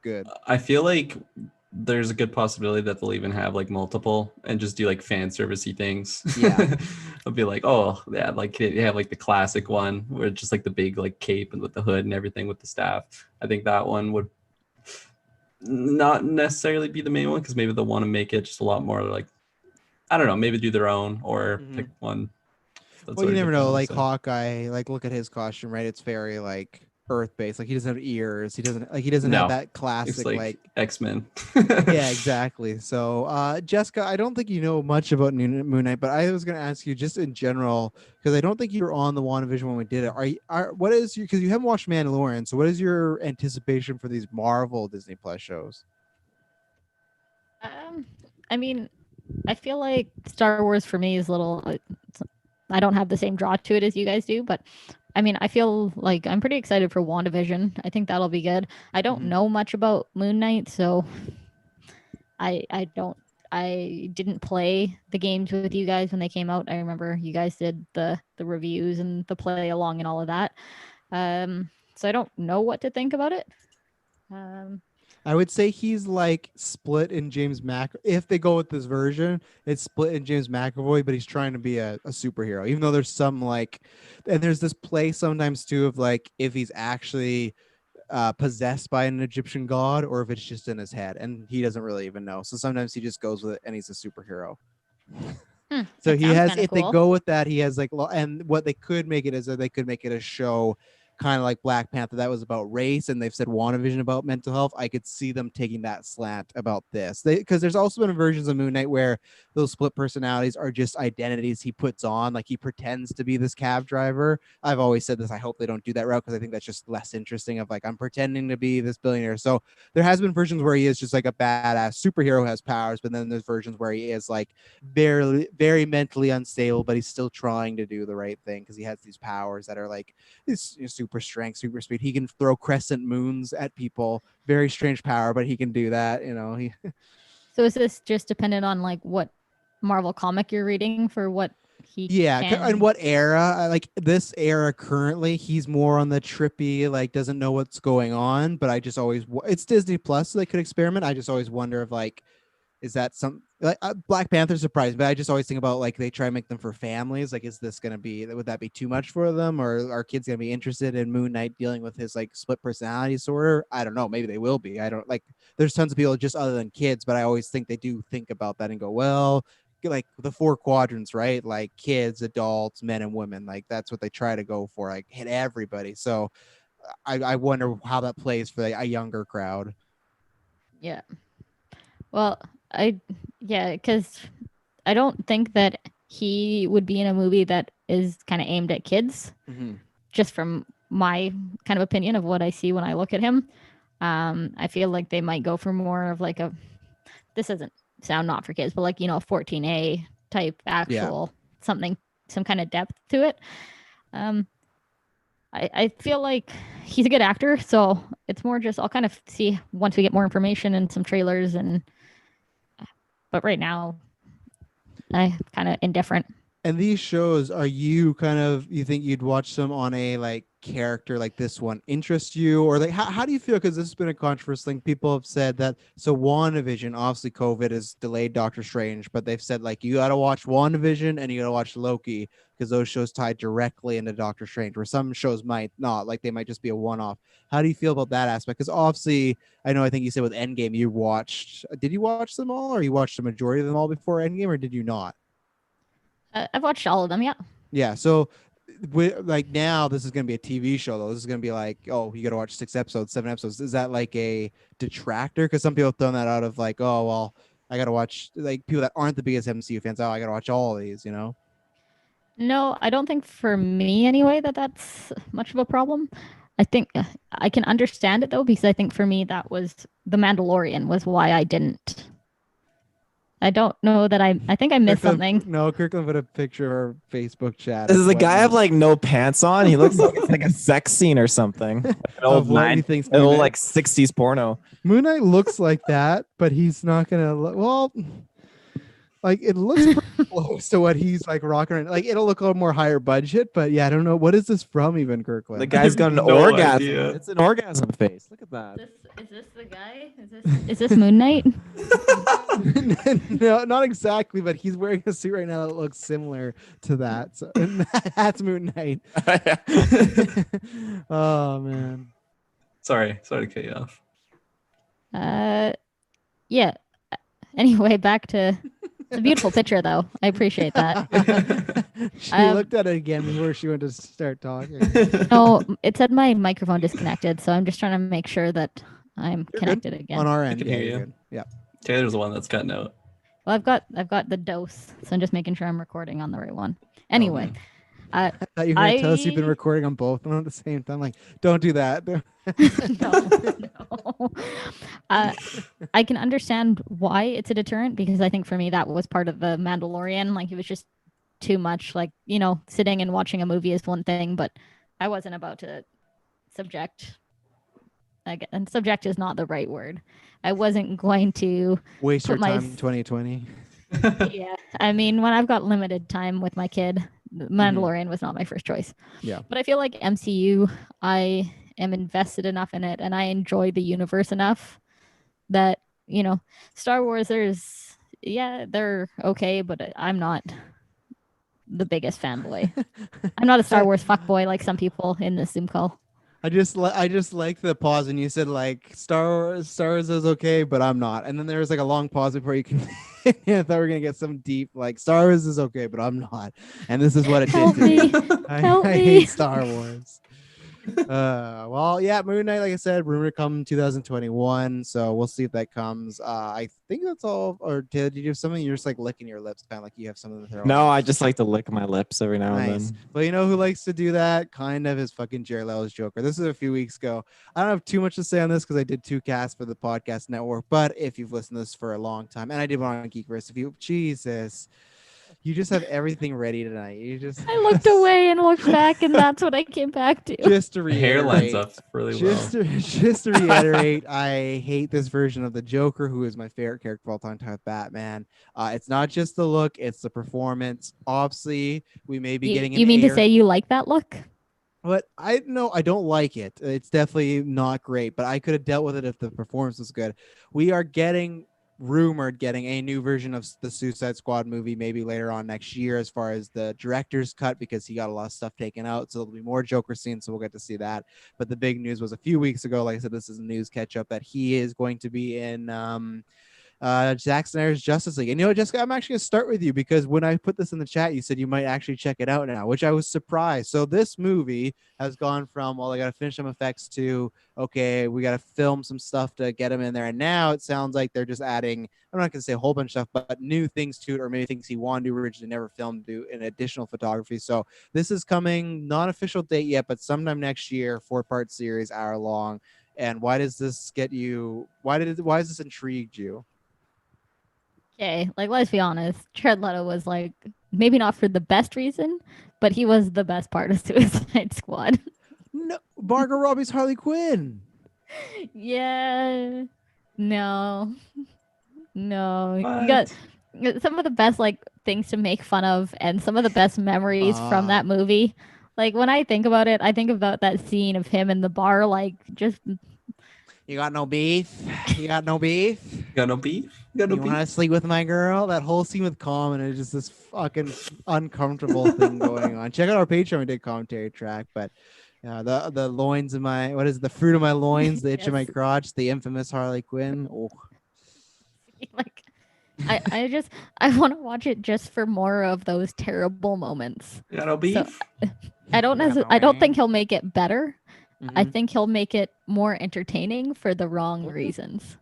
good. I feel like there's a good possibility that they'll even have like multiple and just do like fan servicey things. Yeah. I'll be like, oh yeah, like they have like the classic one where it's just like the big like cape and with the hood and everything with the staff. I think that one would not necessarily be the main one because maybe they'll want to make it just a lot more like, I don't know, maybe do their own or pick one. Well, you never know. Like Hawkeye, like look at his costume, right? It's very like Earth-based. Like he doesn't have ears. He doesn't have that classic it's like X-Men. Yeah, exactly. So, Jessica, I don't think you know much about Moon Knight, but I was going to ask you just in general because I don't think you were on the WandaVision when we did it. What is your, because you haven't watched Mandalorian, so what is your anticipation for these Marvel Disney Plus shows? I mean, I feel like Star Wars for me is a little. I don't have the same draw to it as you guys do, but I mean, I feel like I'm pretty excited for WandaVision. I think that'll be good. I don't know much about Moon Knight, so I didn't play the games with you guys when they came out. I remember you guys did the reviews and the play along and all of that. So I don't know what to think about it. I would say he's like split in James if they go with this version, it's split in James McAvoy, but he's trying to be a superhero, even though there's some like, and there's this play sometimes too of like if he's actually possessed by an Egyptian god or if it's just in his head, and he doesn't really even know. So sometimes he just goes with it and he's a superhero. So he has, if cool. They go with that, he has like, and what they could make it is that they could make it a show kind of like Black Panther that was about race, and they've said WandaVision about mental health. I could see them taking that slant about this, because there's also been versions of Moon Knight where those split personalities are just identities he puts on, like he pretends to be this cab driver. I've always said this, I hope they don't do that route because I think that's just less interesting of like, I'm pretending to be this billionaire. So there has been versions where he is just like a badass superhero who has powers, but then there's versions where he is like very mentally unstable, but he's still trying to do the right thing because he has these powers that are like super strength, super speed. He can throw crescent moons at people. Very strange power, but he can do that. So is this just dependent on like what Marvel comic you're reading for what he? Yeah, and what era? Like this era currently, he's more on the trippy, like doesn't know what's going on. But I just always, it's Disney Plus, so they could experiment. I just always wonder if like, is that some like Black Panther surprised, but I just always think about like they try to make them for families. Like, is this gonna be, would that be too much for them, or are kids gonna be interested in Moon Knight dealing with his like split personality disorder? I don't know. Maybe they will be. I don't like. There's tons of people just other than kids, but I always think they do think about that and go, well, like the 4 quadrants, right? Like kids, adults, men, and women. Like that's what they try to go for. Like hit everybody. So I wonder how that plays for a younger crowd. Yeah. Well, because I don't think that he would be in a movie that is kind of aimed at kids, just from my kind of opinion of what I see when I look at him. I feel like they might go for more of like this doesn't sound not for kids, but like, a 14A type actual something, some kind of depth to it. I feel like he's a good actor, so it's more just I'll kind of see once we get more information and some trailers but right now, I'm kind of indifferent. And these shows, are you you think you'd watch them on a like character like this one interest you, or like how do you feel? Because this has been a controversial thing. People have said that, so WandaVision, obviously COVID has delayed Doctor Strange, but they've said like you got to watch WandaVision and you got to watch Loki because those shows tie directly into Doctor Strange, where some shows might not, like they might just be a one-off. How do you feel about that aspect? Because obviously, I think you said with Endgame, did you watch them all, or you watched the majority of them all before Endgame, or did you not? I've watched all of them, yeah. Yeah, so like now this is going to be a TV show, though. This is going to be like, oh, you got to watch 6 episodes, 7 episodes. Is that like a detractor? Because some people have thrown that out of like, oh, well, I got to watch, like people that aren't the biggest MCU fans, oh, I got to watch all of these, No, I don't think for me anyway that's much of a problem. I think I can understand it though, because I think for me that was The Mandalorian was why I didn't. I don't know that I think I missed something. No, Kirkland put a picture of our Facebook chat. Does the guy have like no pants on? He looks like it's like a sex scene or something. Like an old like 60s porno. Moon Knight looks like that, but he's not gonna look well. Like it looks close to what he's like rocking around. Like it'll look a little more higher budget, but yeah, I don't know. What is this from even, Kirkland? The guy's got an No orgasm. idea. It's an orgasm face. Look at that. Is this the guy? Is this Moon Knight? No, not exactly, but he's wearing a suit right now that looks similar to that. So that's Moon Knight. Oh man. Sorry to cut you off. Yeah. Anyway, back to it's a beautiful picture, though. I appreciate that. She looked at it again before she went to start talking. No, it said my microphone disconnected, so I'm just trying to make sure that I'm You're connected good. again. On our I end, can yeah, hear you're you. good. Yeah. Taylor's the one that's cutting out. Well, I've got the dose, so I'm just making sure I'm recording on the right one. Anyway, I thought you were gonna tell us you've been recording on both of them at the same time. Like, don't do that. no. I can understand why it's a deterrent because I think for me that was part of the Mandalorian. Like it was just too much. Like sitting and watching a movie is one thing, but I wasn't about to subject. And subject is not the right word. I wasn't going to waste your put my time in 2020. Yeah, I mean, when I've got limited time with my kid, Mandalorian was not my first choice. Yeah. But I feel like MCU, I am invested enough in it and I enjoy the universe enough that, Star Wars, they're okay, but I'm not the biggest fanboy. I'm not a Star Wars fuckboy like some people in this Zoom call. I just like the pause when you said like Star Wars is okay, but I'm not. And then there was like a long pause before you can. I thought we were gonna get some deep like Star Wars is okay, but I'm not. And this is what it Help did to me. me. Help I me. hate Star Wars. Well, yeah, Moon Knight, like I said, rumored to come 2021. So we'll see if that comes. I think that's all. Or did you do something? You're just like licking your lips, kind of like you have something to throw. No, I just like to lick my lips every now and Nice. then. But you know who likes to do that? Kind of is fucking Jared Leto's Joker. This is a few weeks ago. I don't have too much to say on this because I did 2 casts for the podcast network. But if you've listened to this for a long time, and I did one on Geekverse, Jesus, you just have everything ready tonight. I looked away and looked back, and that's what I came back to. Just to The hair lines reiterate, up really just well. just to reiterate, I hate this version of the Joker, who is my favorite character of all time with Batman. It's not just the look, it's the performance. Obviously, we may be getting You mean to say you like that look? But I don't like it. It's definitely not great, but I could have dealt with it if the performance was good. We are rumored getting a new version of the Suicide Squad movie maybe later on next year as far as the director's cut, because he got a lot of stuff taken out, so there'll be more Joker scenes, so we'll get to see that. But the big news was a few weeks ago, like I said, this is a news catch up, that he is going to be in Zack Snyder's Justice League. And Jessica, I'm actually gonna start with you because when I put this in the chat, you said you might actually check it out now, which I was surprised. So this movie has gone from, well, I gotta finish some effects, to okay, we gotta film some stuff to get him in there, and now it sounds like they're just adding, I'm not gonna say a whole bunch of stuff, but new things to it, or maybe things he wanted to originally never filmed, do in additional photography. So this is coming, not official date yet, but sometime next year, 4-part series, hour long. And why does this get you? Why has this intrigued you? Okay, like let's be honest, Jared Leto was like maybe not for the best reason, but he was the best part of Suicide Squad. No, Margot Robbie's Harley Quinn. Yeah, no, you What? got some of the best like things to make fun of, and some of the best memories from that movie. Like when I think about it, I think about that scene of him in the bar, like just. You got no beef? You got no beef? Got no beef? Got no You beef? want to sleep with my girl? That whole scene with Common is just this fucking uncomfortable thing going on. Check out our Patreon. We did commentary track, but the loins of my, what is it? The fruit of my loins, the itch of my Yes. crotch, the infamous Harley Quinn. Oh, Like I want to watch it just for more of those terrible moments. Got no beef? I don't Yeah, no I don't way. think he'll make it better. I Mhm. think he'll make it more entertaining for the wrong reasons.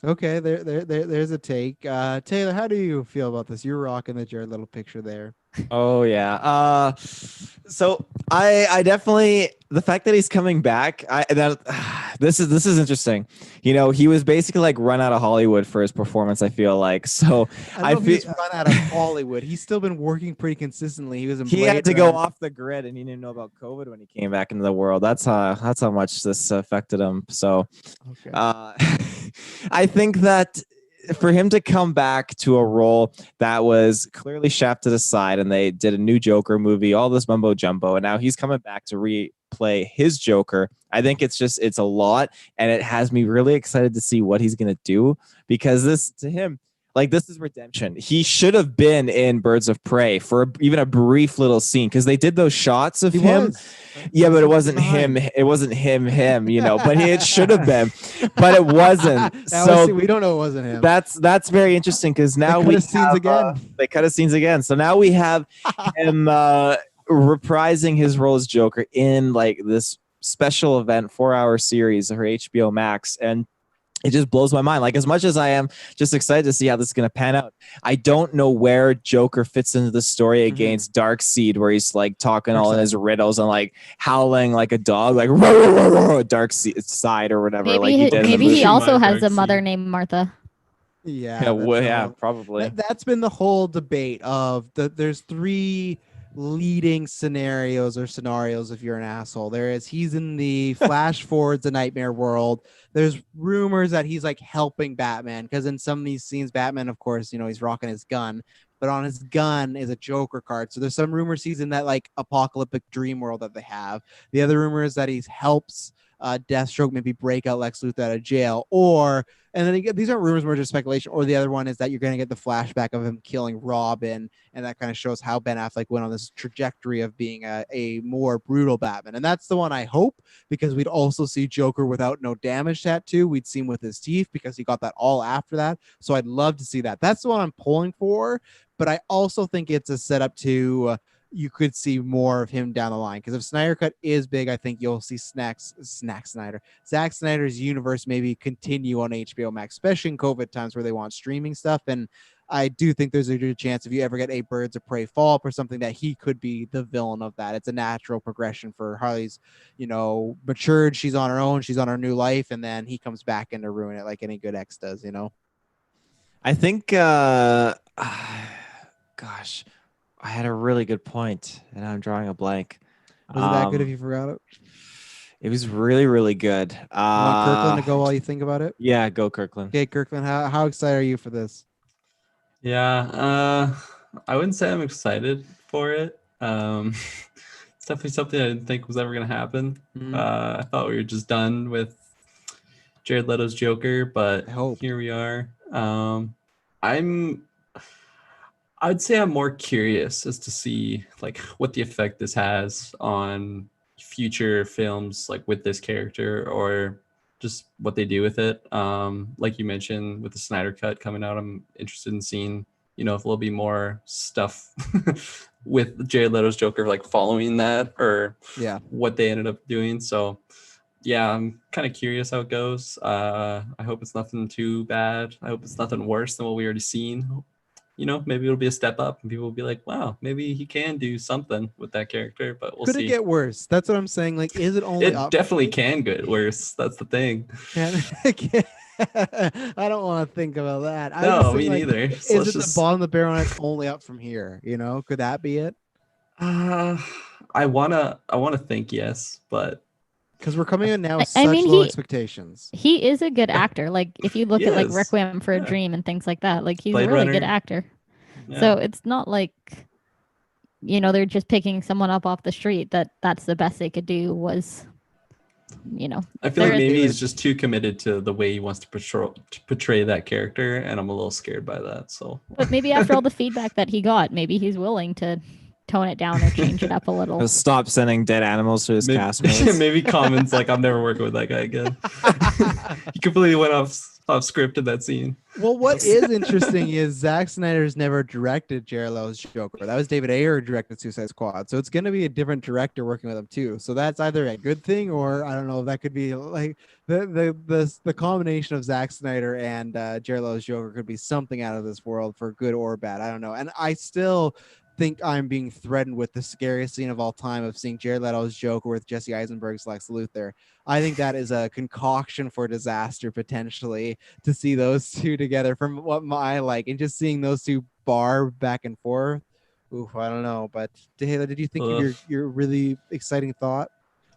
Okay, there's a take. Taylor, how do you feel about this? You're rocking the Jared Little picture there. Oh yeah. So I definitely, the fact that he's coming back, this is interesting. He was basically like run out of Hollywood for his performance, I feel like. So I don't know if he's run out of Hollywood. He's still been working pretty consistently. He was in he Blade had to go Runner. off the grid, and he didn't know about COVID when he came back into the world. That's how much this affected him. So Okay. I think that for him to come back to a role that was clearly shafted aside, and they did a new Joker movie, all this mumbo jumbo, and now he's coming back to replay his Joker. I think it's a lot, and it has me really excited to see what he's going to do, because this, to him, like, this is redemption. He should have been in Birds of Prey for even a brief little scene, because they did those shots of him. Yeah, but it wasn't him. It wasn't him, you know, but it should have been, but it wasn't. So we don't know it wasn't him. That's very interesting, because now we they cut his scenes again. So now we have him reprising his role as Joker in like this special event 4-hour series for HBO Max, and it just blows my mind. Like, as much as I am just excited to see how this is going to pan out, I don't know where Joker fits into the story against Darkseid, where he's like talking all in his riddles and like howling like a dog, like Darkseid or whatever. Maybe like he did. Maybe he also has a mother named Martha. Yeah, probably. That's been the whole debate of there's 3 leading scenarios if you're an asshole. He's in the flash forwards, the nightmare world. There's rumors that he's like helping Batman, because in some of these scenes, Batman, of course, you know, he's rocking his gun, but on his gun is a Joker card. So there's some rumors he's in that like apocalyptic dream world that they have. The other rumor is that he helps Deathstroke maybe break out Lex Luthor out of jail, and then these aren't rumors, more just speculation. Or the other one is that you're going to get the flashback of him killing Robin, and that kind of shows how Ben Affleck went on this trajectory of being a more brutal Batman. And that's the one I hope, because we'd also see Joker without no damage tattoo. We'd see him with his teeth, because he got that all after that. So I'd love to see that. That's the one I'm pulling for. But I also think it's a setup to you could see more of him down the line, because if Snyder Cut is big, I think you'll see Zack Snyder's universe maybe continue on HBO Max, especially in COVID times where they want streaming stuff. And I do think there's a good chance, if you ever get a Birds of Prey follow-up or something, that he could be the villain of that. It's a natural progression for Harley's, you know, matured. She's on her own. She's on her new life. And then he comes back in to ruin it like any good ex does, you know? I think, gosh, I had a really good point, and I'm drawing a blank. Was it that good if you forgot it? It was really, really good. You want Kirkland to go while you think about it? Yeah, go Kirkland. Okay, Kirkland, how excited are you for this? Yeah, I wouldn't say I'm excited for it. It's definitely something I didn't think was ever going to happen. I thought we were just done with Jared Leto's Joker, but here we are. I'd say I'm more curious as to see like what the effect this has on future films, like with this character, or just what they do with it. Like you mentioned with the Snyder Cut coming out, I'm interested in seeing, you know, if there'll be more stuff with Jared Leto's Joker, like following that, or what they ended up doing. So yeah, I'm kind of curious how it goes. I hope it's nothing too bad. I hope it's nothing worse than what we already seen. You know, maybe it'll be a step up and people will be like, wow, maybe he can do something with that character, but we'll see. Could it get worse? That's what I'm saying. Like, is it only It definitely can get worse. That's the thing. I don't want to think about that. No, me neither. Is it the bottom of the barrel and it's only up from here? You know, could that be it? I wanna think yes, but because we're coming in now with such low expectations. He is a good actor. Like, if you look at like Requiem for a Dream and things like that, like he's a really good actor. Yeah. So it's not like, you know, they're just picking someone up off the street. That's the best they could do was, you know. I feel like maybe he's just too committed to the way he wants to portray that character, and I'm a little scared by that. So, but maybe after all the feedback that he got, maybe he's willing to tone it down or change it up a little. Stop sending dead animals to his castmates. Maybe comments like, I'm never working with that guy again. He completely went off script in that scene. Well, what is interesting is Zack Snyder's never directed Jared Leto's Joker. That was David Ayer who directed Suicide Squad. So it's going to be a different director working with him too. So that's either a good thing, or I don't know if that could be like the combination of Zack Snyder and Jared Leto's Joker could be something out of this world for good or bad. I don't know. And I still think I'm being threatened with the scariest scene of all time of seeing Jared Leto's Joker with Jesse Eisenberg's Lex Luthor. I think that is a concoction for disaster potentially, to see those two together from what I like, and just seeing those two bar back and forth. Oof, I don't know. But Taylor, did you think of your really exciting thought?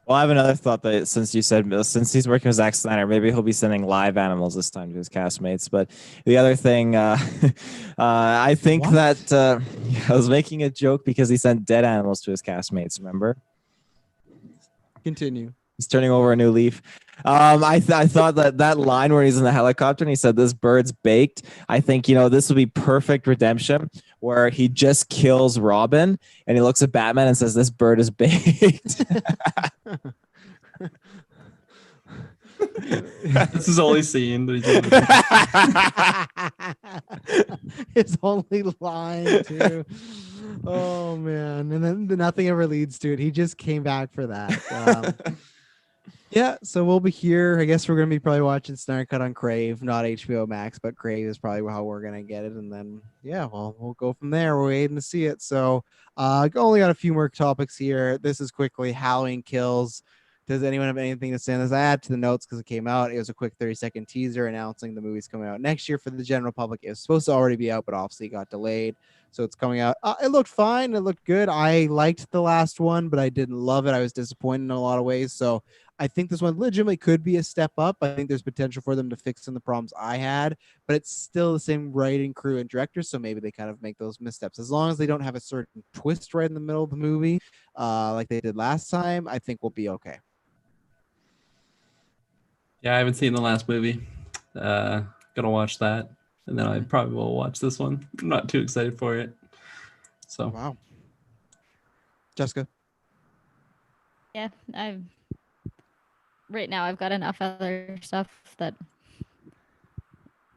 Well, I have another thought that since he's working with Zack Snyder, maybe he'll be sending live animals this time to his castmates. But the other thing, I think that I was making a joke because he sent dead animals to his castmates. Remember? Continue. He's turning over a new leaf. I thought that line where he's in the helicopter and he said, "This bird's baked." I think this would be perfect redemption, where he just kills Robin and he looks at Batman and says, "This bird is baked." This is only scene that he's his only line too. Oh man, and then nothing ever leads to it. He just came back for that. Yeah, so we'll be here. I guess we're gonna be probably watching Snyder Cut on Crave, not HBO Max, but Crave is probably how we're gonna get it, and then we'll go from there. We're waiting to see it. So, only got a few more topics here. This is quickly Halloween Kills. Does anyone have anything to say on this? I add to the notes because it came out. It was a quick 30-second teaser announcing the movie's coming out next year for the general public. It was supposed to already be out, but obviously got delayed. So it's coming out. It looked fine. It looked good. I liked the last one, but I didn't love it. I was disappointed in a lot of ways. So I think this one legitimately could be a step up. I think there's potential for them to fix some of the problems I had, but it's still the same writing crew and director. So maybe they kind of make those missteps. As long as they don't have a certain twist right in the middle of the movie, like they did last time, I think we'll be okay. Yeah, I haven't seen the last movie. Gonna watch that, and then I probably will watch this one. I'm not too excited for it. So wow, Jessica. Yeah, right now I've got enough other stuff that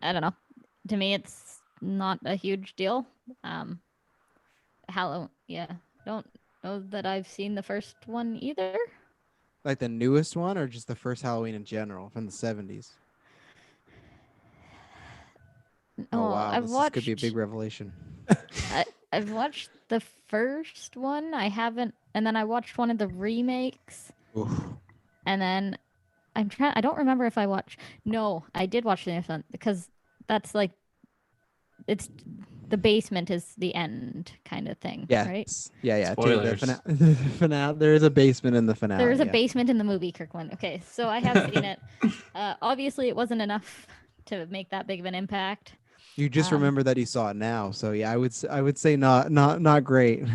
I don't know. To me, it's not a huge deal. Halloween, don't know that I've seen the first one either. Like the newest one, or just the first Halloween in general from the 70s? Oh wow, this could be a big revelation. I've watched the first one. I haven't, and then I watched one of the remakes. Oof. And then I don't remember if I watched. No, I did watch the next one because that's like, it's the basement is the end kind of thing, right? Yeah. Spoilers. The finale. There is a basement in the finale. There is a basement in the movie, Kirkland. Okay, so I have seen it. Obviously, it wasn't enough to make that big of an impact. You just remember that you saw it now, so yeah, I would say not great.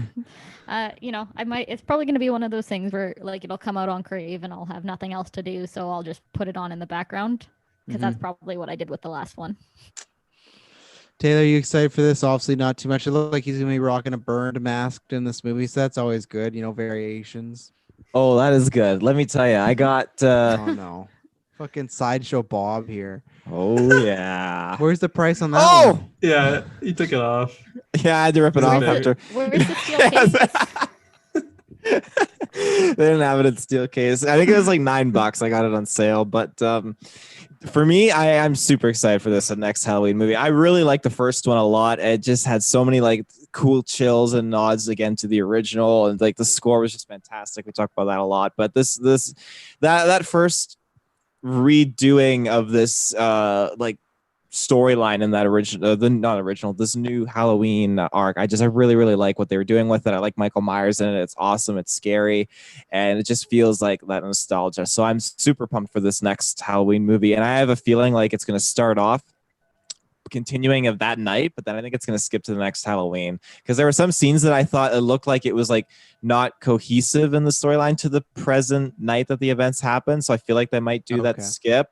I might. It's probably going to be one of those things where like it'll come out on Crave and I'll have nothing else to do, so I'll just put it on in the background because that's probably what I did with the last one. Taylor, are you excited for this? Obviously not too much. It looks like he's going to be rocking a burned mask in this movie, so that's always good. Variations. Oh, that is good. Let me tell you, I got. Oh no, fucking Sideshow Bob here. Oh yeah. Where's the price on that? one? yeah, he took it off. Yeah, I had to rip it off after. Where's the steel case? They didn't have it in steel case. I think it was like $9. I got it on sale, but for me, I'm super excited for this next Halloween movie. I really like the first one a lot. It just had so many like cool chills and nods again to the original, and like the score was just fantastic. We talked about that a lot, but that first redoing of this like storyline in that original, this new Halloween arc. I really, really like what they were doing with it. I like Michael Myers in it. It's awesome. It's scary. And it just feels like that nostalgia. So I'm super pumped for this next Halloween movie. And I have a feeling like it's going to start off continuing of that night, but then I think it's going to skip to the next Halloween because there were some scenes that I thought it looked like it was like not cohesive in the storyline to the present night that the events happen. So I feel like they might do that skip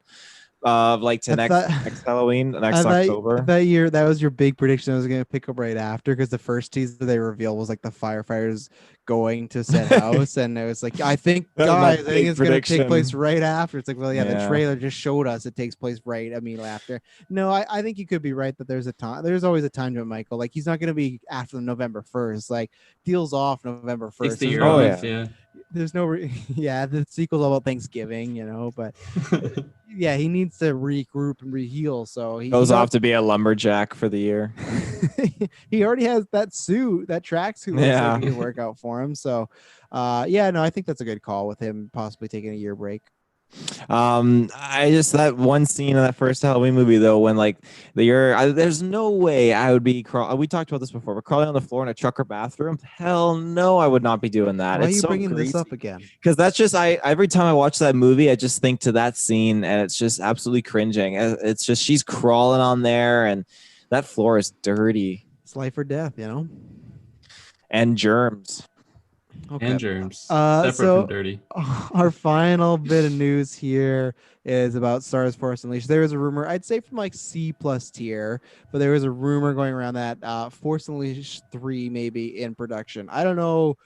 like to next Halloween, next October. That was your big prediction. I was going to pick up right after because the first teaser they revealed was like the firefighters going to said house, and it was like I think it's going to take place right after. It's like, well, the trailer just showed us it takes place right immediately after. No, I think you could be right that there's a time. There's always a time to it, Michael. Like he's not going to be after November 1st. Like deals off November 1st. There's no the sequel's all about Thanksgiving, but yeah, he needs to regroup and reheal. So he goes off to be a lumberjack for the year. He already has that suit, that tracksuit. Like it work out for him. So I think that's a good call with him possibly taking a year break. I just that one scene in that first Halloween movie though, when like there's no way I would be we talked about this before, but crawling on the floor in a trucker bathroom. Hell no, I would not be doing that. Why are It's you so bringing this greasy. up again? Because that's just every time I watch that movie, I just think to that scene, and it's just absolutely cringing. It's just she's crawling on there, and that floor is dirty It's life or death, and germs. Okay. And germs. Separate So from dirty. our final bit of news here is about Star Wars Force Unleashed. There was a rumor, I'd say from like C+ tier, but there was a rumor going around that Force Unleashed 3 may be in production. I don't know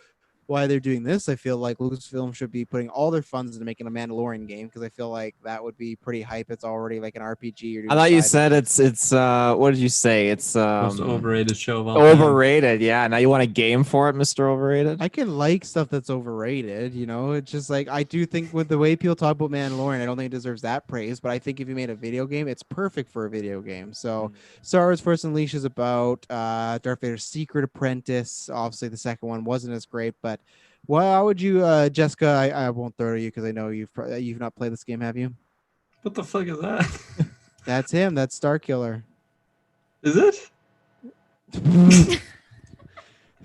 why they're doing this. I feel like Lucasfilm should be putting all their funds into making a Mandalorian game, because I feel like that would be pretty hype. It's already like an RPG. I thought you said it's what did you say? It's Most overrated show of all overrated. Yeah. Now you want a game for it, Mr. Overrated? I can like stuff that's overrated, It's just like I do think with the way people talk about Mandalorian, I don't think it deserves that praise. But I think if you made a video game, it's perfect for a video game. So Star Wars Force Unleashed is about Darth Vader's secret apprentice. Obviously, the second one wasn't as great, but how would you, Jessica? I won't throw to you because I know you've not played this game, have you? What the fuck is that? That's him. That's Starkiller. Is it?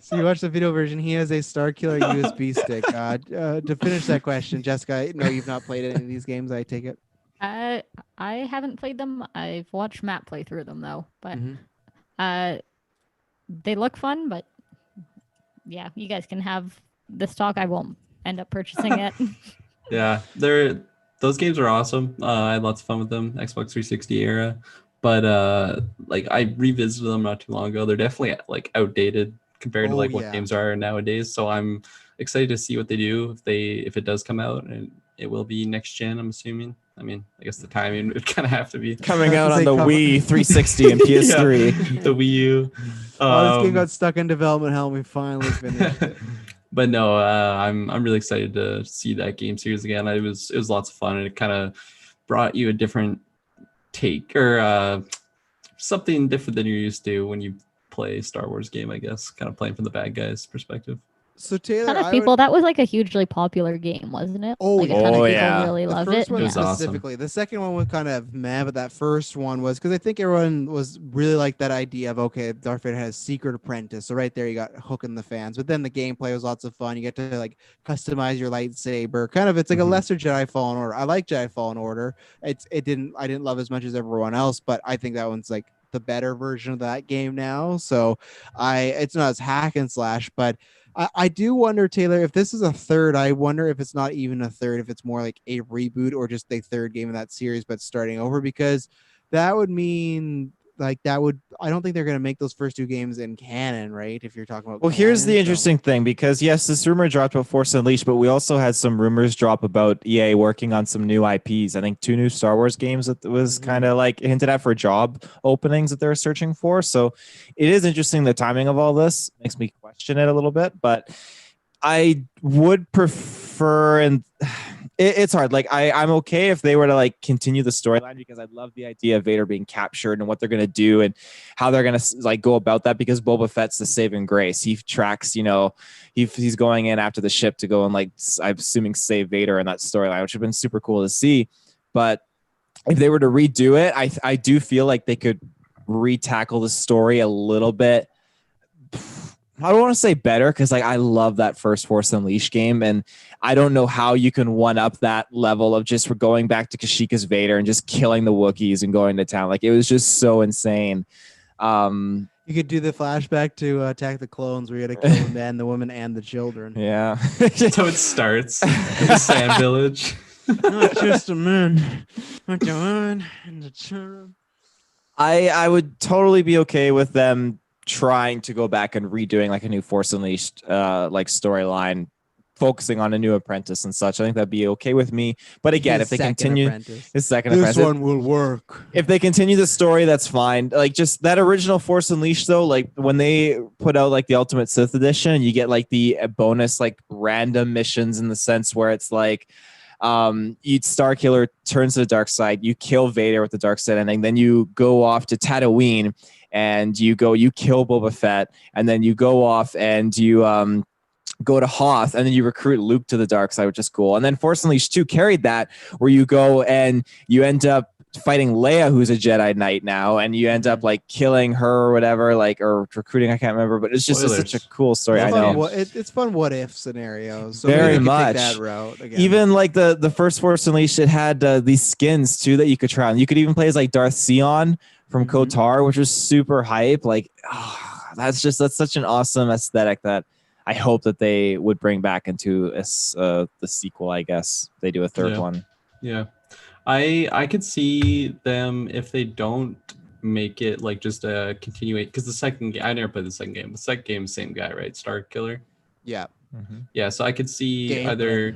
So you watch the video version. He has a Starkiller USB stick. To finish that question, Jessica, no, you've not played any of these games, I take it? I haven't played them. I've watched Matt play through them though, but they look fun. But yeah, you guys can have this talk. I won't end up purchasing it. Yeah, those games are awesome. I had lots of fun with them, Xbox 360 era. But like I revisited them not too long ago. They're definitely like outdated compared to like what games are nowadays. So I'm excited to see what they do if it does come out, and it will be next gen, I'm assuming. I mean, I guess the timing would kind of have to be coming out on the Wii 360 and PS3. Yeah, the Wii U. This game got stuck in development hell, and we finally finished it. But no, I'm really excited to see that game series again. It was lots of fun, and it kind of brought you a different take or something different than you're used to when you play Star Wars game, I guess, kind of playing from the bad guys' perspective. So Taylor, that was like a hugely popular game, wasn't it? Oh, like, a ton of people yeah. really the loved first it. one was awesome. specifically. The second one was kind of meh, but that first one was because I think everyone was really like that idea of, okay, Darth Vader has secret apprentice. So right there, you got hooking the fans. But then the gameplay was lots of fun. You get to like customize your lightsaber. Kind of, it's like a lesser Jedi Fallen Order. I like Jedi Fallen Order. I didn't love as much as everyone else, but I think that one's like the better version of that game now. So it's not as hack and slash, but I do wonder, Taylor, if this is a third, I wonder if it's not even a third, if it's more like a reboot or just the third game of that series, but starting over, because that would mean I don't think they're going to make those first two games in canon, right? If you're talking about. Well, here's the interesting thing, because yes, this rumor dropped about Force Unleashed, but we also had some rumors drop about EA working on some new IPs. I think 2 new Star Wars games that was kind of like hinted at for job openings that they're searching for. So it is interesting. The timing of all this makes me question it a little bit, but I would prefer, and it's hard. Like I'm okay if they were to like continue the storyline, because I love the idea of Vader being captured and what they're gonna do and how they're gonna like go about that. Because Boba Fett's the saving grace. He tracks, he's going in after the ship to go and like I'm assuming save Vader in that storyline, which would have been super cool to see. But if they were to redo it, I do feel like they could re-tackle the story a little bit. I don't want to say better, because like I love that first Force Unleashed game, and I don't know how you can one up that level of just going back to Kashyyyka's Vader and just killing the Wookiees and going to town. Like it was just so insane. You could do the flashback to Attack the Clones, where you had to kill the men, the women, and the children. Yeah. So it starts in the Sand Village. Not just the men, but the women and the children. I would totally be okay with them trying to go back and redoing like a new Force Unleashed like storyline, focusing on a new apprentice and such. I think that'd be okay with me. But again, if they continue his second apprentice, this one will work. If they continue the story, that's fine. Like just that original Force Unleashed though, like when they put out like the Ultimate Sith Edition, you get like the bonus like random missions, in the sense where it's like Starkiller turns to the dark side, you kill Vader with the dark side ending, then you go off to Tatooine and you kill Boba Fett, and then you go off and you go to Hoth, and then you recruit Luke to the dark side, which is cool. And then Force Unleashed 2 carried that, where you go and you end up fighting Leia, who's a Jedi Knight now, and you end up like killing her or whatever, like, or recruiting, I can't remember, but it's just such a cool story. I know. It's fun what if scenarios. So very maybe much take that route again. Even like the first Force Unleashed, it had these skins too that you could try on. You could even play as like Darth Sion from KOTOR, which was super hype. Like, that's such an awesome aesthetic that I hope that they would bring back into the sequel. I guess they do a third one. Yeah, I could see them if they don't make it like just a continuation, because the second game, I never played the second game. The second game, same guy, right? Star Killer. Yeah. Yeah, so I could see either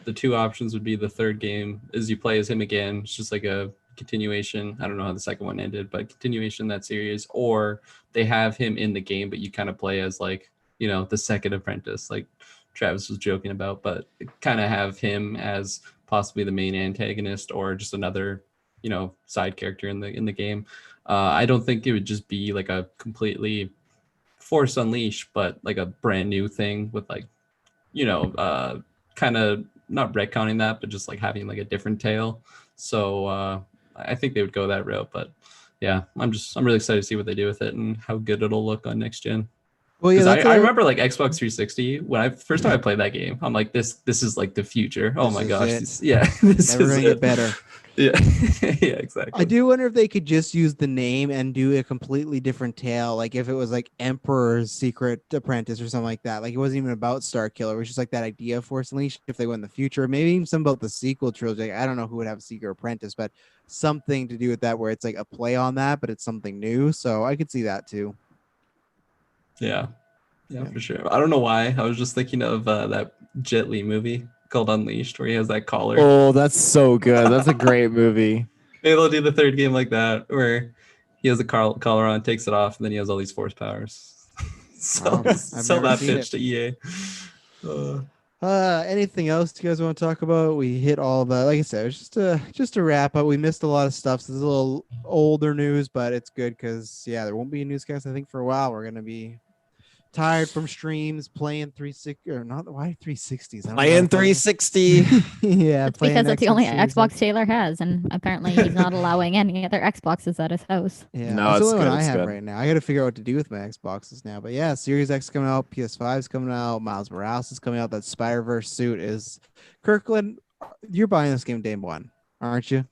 the two options would be the third game is you play as him again. It's just like a continuation. I don't know how the second one ended, but continuation that series, or they have him in the game, but you kind of play as like, you know, the second apprentice, like Travis was joking about, but kind of have him as possibly the main antagonist or just another, you know, side character in the game. I don't think it would just be like a completely Force Unleashed, but like a brand new thing with like, you know, kind of not retconning that, but just like having like a different tale. So I think they would go that route. But yeah, I'm really excited to see what they do with it and how good it'll look on next gen. Well, yeah, I remember like Xbox 360 when I first time I played that game. I'm like, this is like the future. Oh my gosh, this never gonna get better. Yeah, yeah, exactly. I do wonder if they could just use the name and do a completely different tale. Like if it was like Emperor's Secret Apprentice or something like that. Like it wasn't even about Star Killer. It was just like that idea of Force Unleashed. If they went in the future, maybe even some about the sequel trilogy. I don't know who would have a Secret Apprentice, but something to do with that where it's like a play on that, but it's something new. So I could see that too. Yeah, for sure. I don't know why. I was just thinking of that Jet Li movie called Unleashed, where he has that collar. Oh, that's so good. That's a great movie. Maybe they'll do the third game like that, where he has a collar on, takes it off, and then he has all these force powers. Sell that pitch to EA. Anything else you guys want to talk about? We hit all the, like I said, it was just a wrap up. We missed a lot of stuff. So this is a little older news, but it's good because there won't be a newscast I think for a while. We're gonna be tired from streams, playing 360 or not. Why 360s? Playing 360. Yeah, it's because it's the only Xbox Taylor has, and apparently he's not allowing any other Xboxes at his house. Yeah, no, that's the only one I have right now. I got to figure out what to do with my Xboxes now. But yeah, Series X coming out, PS5 is coming out, Miles Morales is coming out. That Spider-Verse suit is Kirkland. You're buying this game day one, aren't you?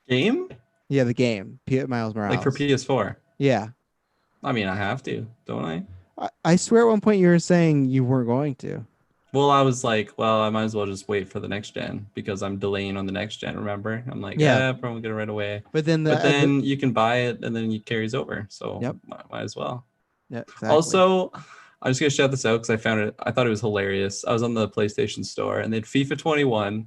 Game? Yeah, the game. Miles Morales. Like for PS4. Yeah. I mean, I have to, don't I? I swear at one point you were saying you weren't going to. Well, I was like, well, I might as well just wait for the next gen because I'm delaying on the next gen, remember? I'm like, probably get it right away. But then you can buy it and then it carries over. So might as well. Yeah, exactly. Also, I'm just going to shout this out because I thought it was hilarious. I was on the PlayStation Store and they had FIFA 21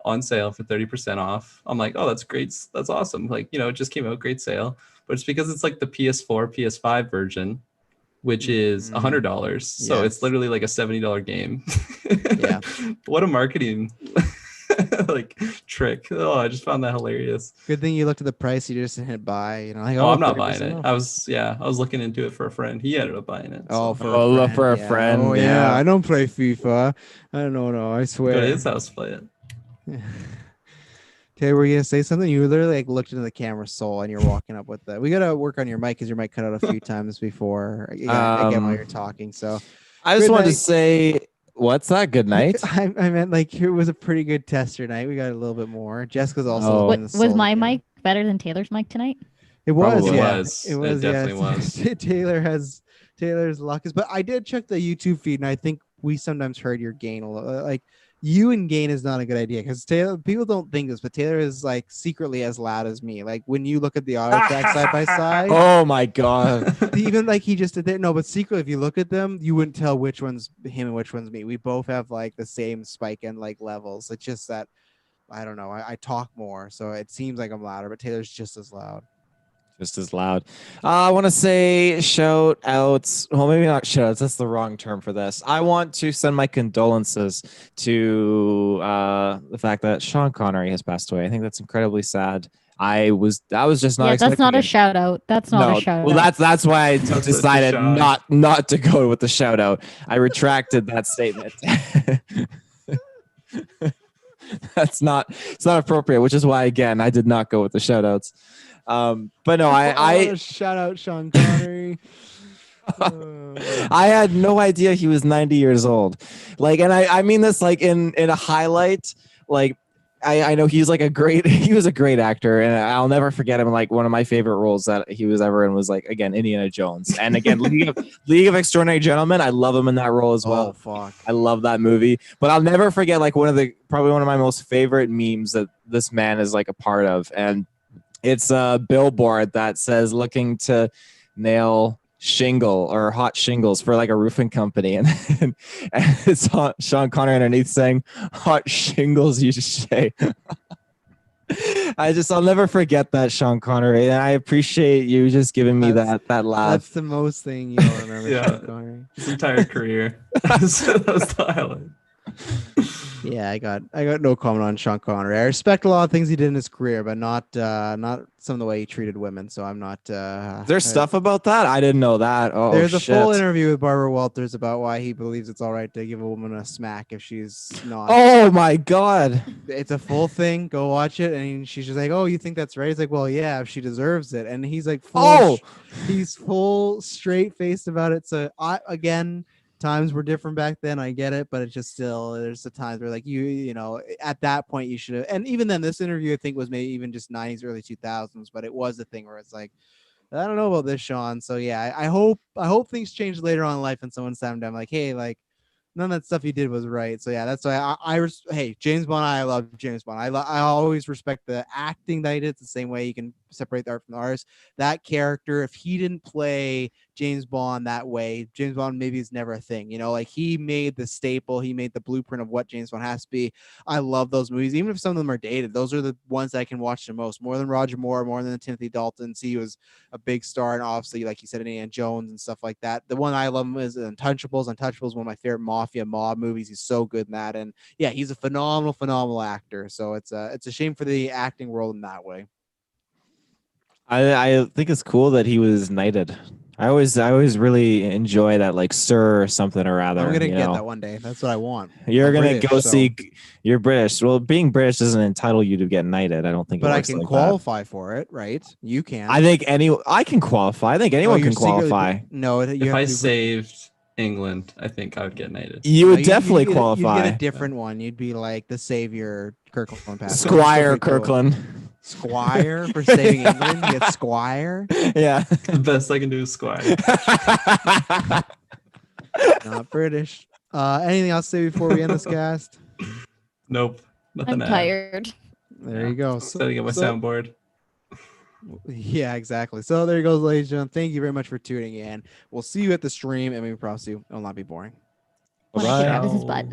on sale for 30% off. I'm like, oh, that's great. That's awesome. Like, you know, it just came out, great sale. But it's because it's like the PS4, PS5 version, which is $100. So it's literally like a $70 game. Yeah. What a marketing like trick. Oh, I just found that hilarious. Good thing you looked at the price. You just hit buy. You know, like, I'm not buying it. I was looking into it for a friend. He ended up buying it. Oh, so. for a friend. Oh yeah. I don't play FIFA. I don't know. No, I swear. Go to his house to play it. Okay, were you gonna say something? You literally like looked into the camera soul and you're walking up with that. We gotta work on your mic because your mic cut out a few times before again while you're talking. So I just wanted to say, what's that? Good night. I meant like it was a pretty good tester night. We got a little bit more. Jessica's also. Was my mic better than Taylor's mic tonight? It was. Probably yeah. was. It was. It definitely was. Taylor's luck is, but I did check the YouTube feed and I think we sometimes heard your gain a little. Like you and gain is not a good idea because Taylor, people don't think this, but Taylor is like secretly as loud as me. Like when you look at the audio track side by side. Oh my god! Even like he just did it. No, but secretly, if you look at them, you wouldn't tell which one's him and which one's me. We both have like the same spike and like levels. It's just that I don't know. I talk more, so it seems like I'm louder, but Taylor's just as loud. Just as loud. I want to say shout outs. Well, maybe not shout outs. That's the wrong term for this. I want to send my condolences to the fact that Sean Connery has passed away. I think that's incredibly sad. I was just not Yeah, expecting that's not a it. shout out. That's not a shout Well, out. that's why I Such a decided shock. not to go with the shout out. I retracted that statement. It's not appropriate, which is why again I did not go with the shout outs. But no, I want to shout out Sean Connery. I had no idea he was 90 years old. Like, and I mean this like in a highlight, like I know he was a great actor, and I'll never forget him. Like one of my favorite roles that he was ever in was like again Indiana Jones, and again League of Extraordinary Gentlemen. I love him in that role as well. Oh fuck! I love that movie, but I'll never forget like probably one of my most favorite memes that this man is like a part of, and it's a billboard that says looking to nail shingle or hot shingles for like a roofing company, and it's Sean Connery underneath saying hot shingles you say. I'll never forget that, Sean Connery, and I appreciate you just giving me that laugh. That's the most thing you'll remember. Yeah. Sean Connery. His entire career. That was the highlight. Yeah, I got no comment on Sean Connery. I respect a lot of things he did in his career, but not some of the way he treated women. So I'm not. There's stuff about that I didn't know that. Oh, there's a shit. full interview with Barbara Walters about why he believes it's all right to give a woman a smack if she's not. Oh my god! It's a full thing. Go watch it. And she's just like, "Oh, you think that's right?" He's like, "Well, yeah, if she deserves it." And he's like, he's full straight faced about it. So again. Times were different back then. I get it, but it's just still there's the times where like you know at that point you should have. And even then, this interview I think was maybe even just 90s, early 2000s, but it was a thing where it's like I don't know about this, Sean. So yeah, I hope things change later on in life and someone sat him down like, hey, like none of that stuff he did was right. So yeah, that's why hey, James Bond. I love James Bond. I always respect the acting that he did. It's the same way you can separate the art from the artist. That character, if he didn't play James Bond that way, James Bond maybe is never a thing. You know, like he made the staple, he made the blueprint of what James Bond has to be. I love those movies, even if some of them are dated. Those are the ones that I can watch the most, more than Roger Moore, more than Timothy Dalton. He was a big star, and obviously, like you said, Indiana Jones and stuff like that. The one I love him is Untouchables. Untouchables is one of my favorite mafia mob movies. He's so good in that, and yeah, he's a phenomenal actor. So it's a shame for the acting world in that way. I think it's cool that he was knighted. I always really enjoy that, like Sir or something or other. I'm gonna get that one day. That's what I want. You're gonna go see. You're British. Well, being British doesn't entitle you to get knighted. I don't think. But I can qualify for it, right? You can. I think I can qualify. I think anyone can qualify. No, if I saved England, I think I would get knighted. You would definitely qualify. You'd get a different one. You'd be like the savior Kirkland. Squire Kirkland. Squire for saving England. You get Squire. Yeah. The best I can do is Squire. Not British. Anything else to say before we end this cast? Nope. Nothing. I'm tired. There you go. Setting up my soundboard. Yeah, exactly. So there you go, ladies and gentlemen. Thank you very much for tuning in. We'll see you at the stream, and we promise you it will not be boring. When I get out of his butt.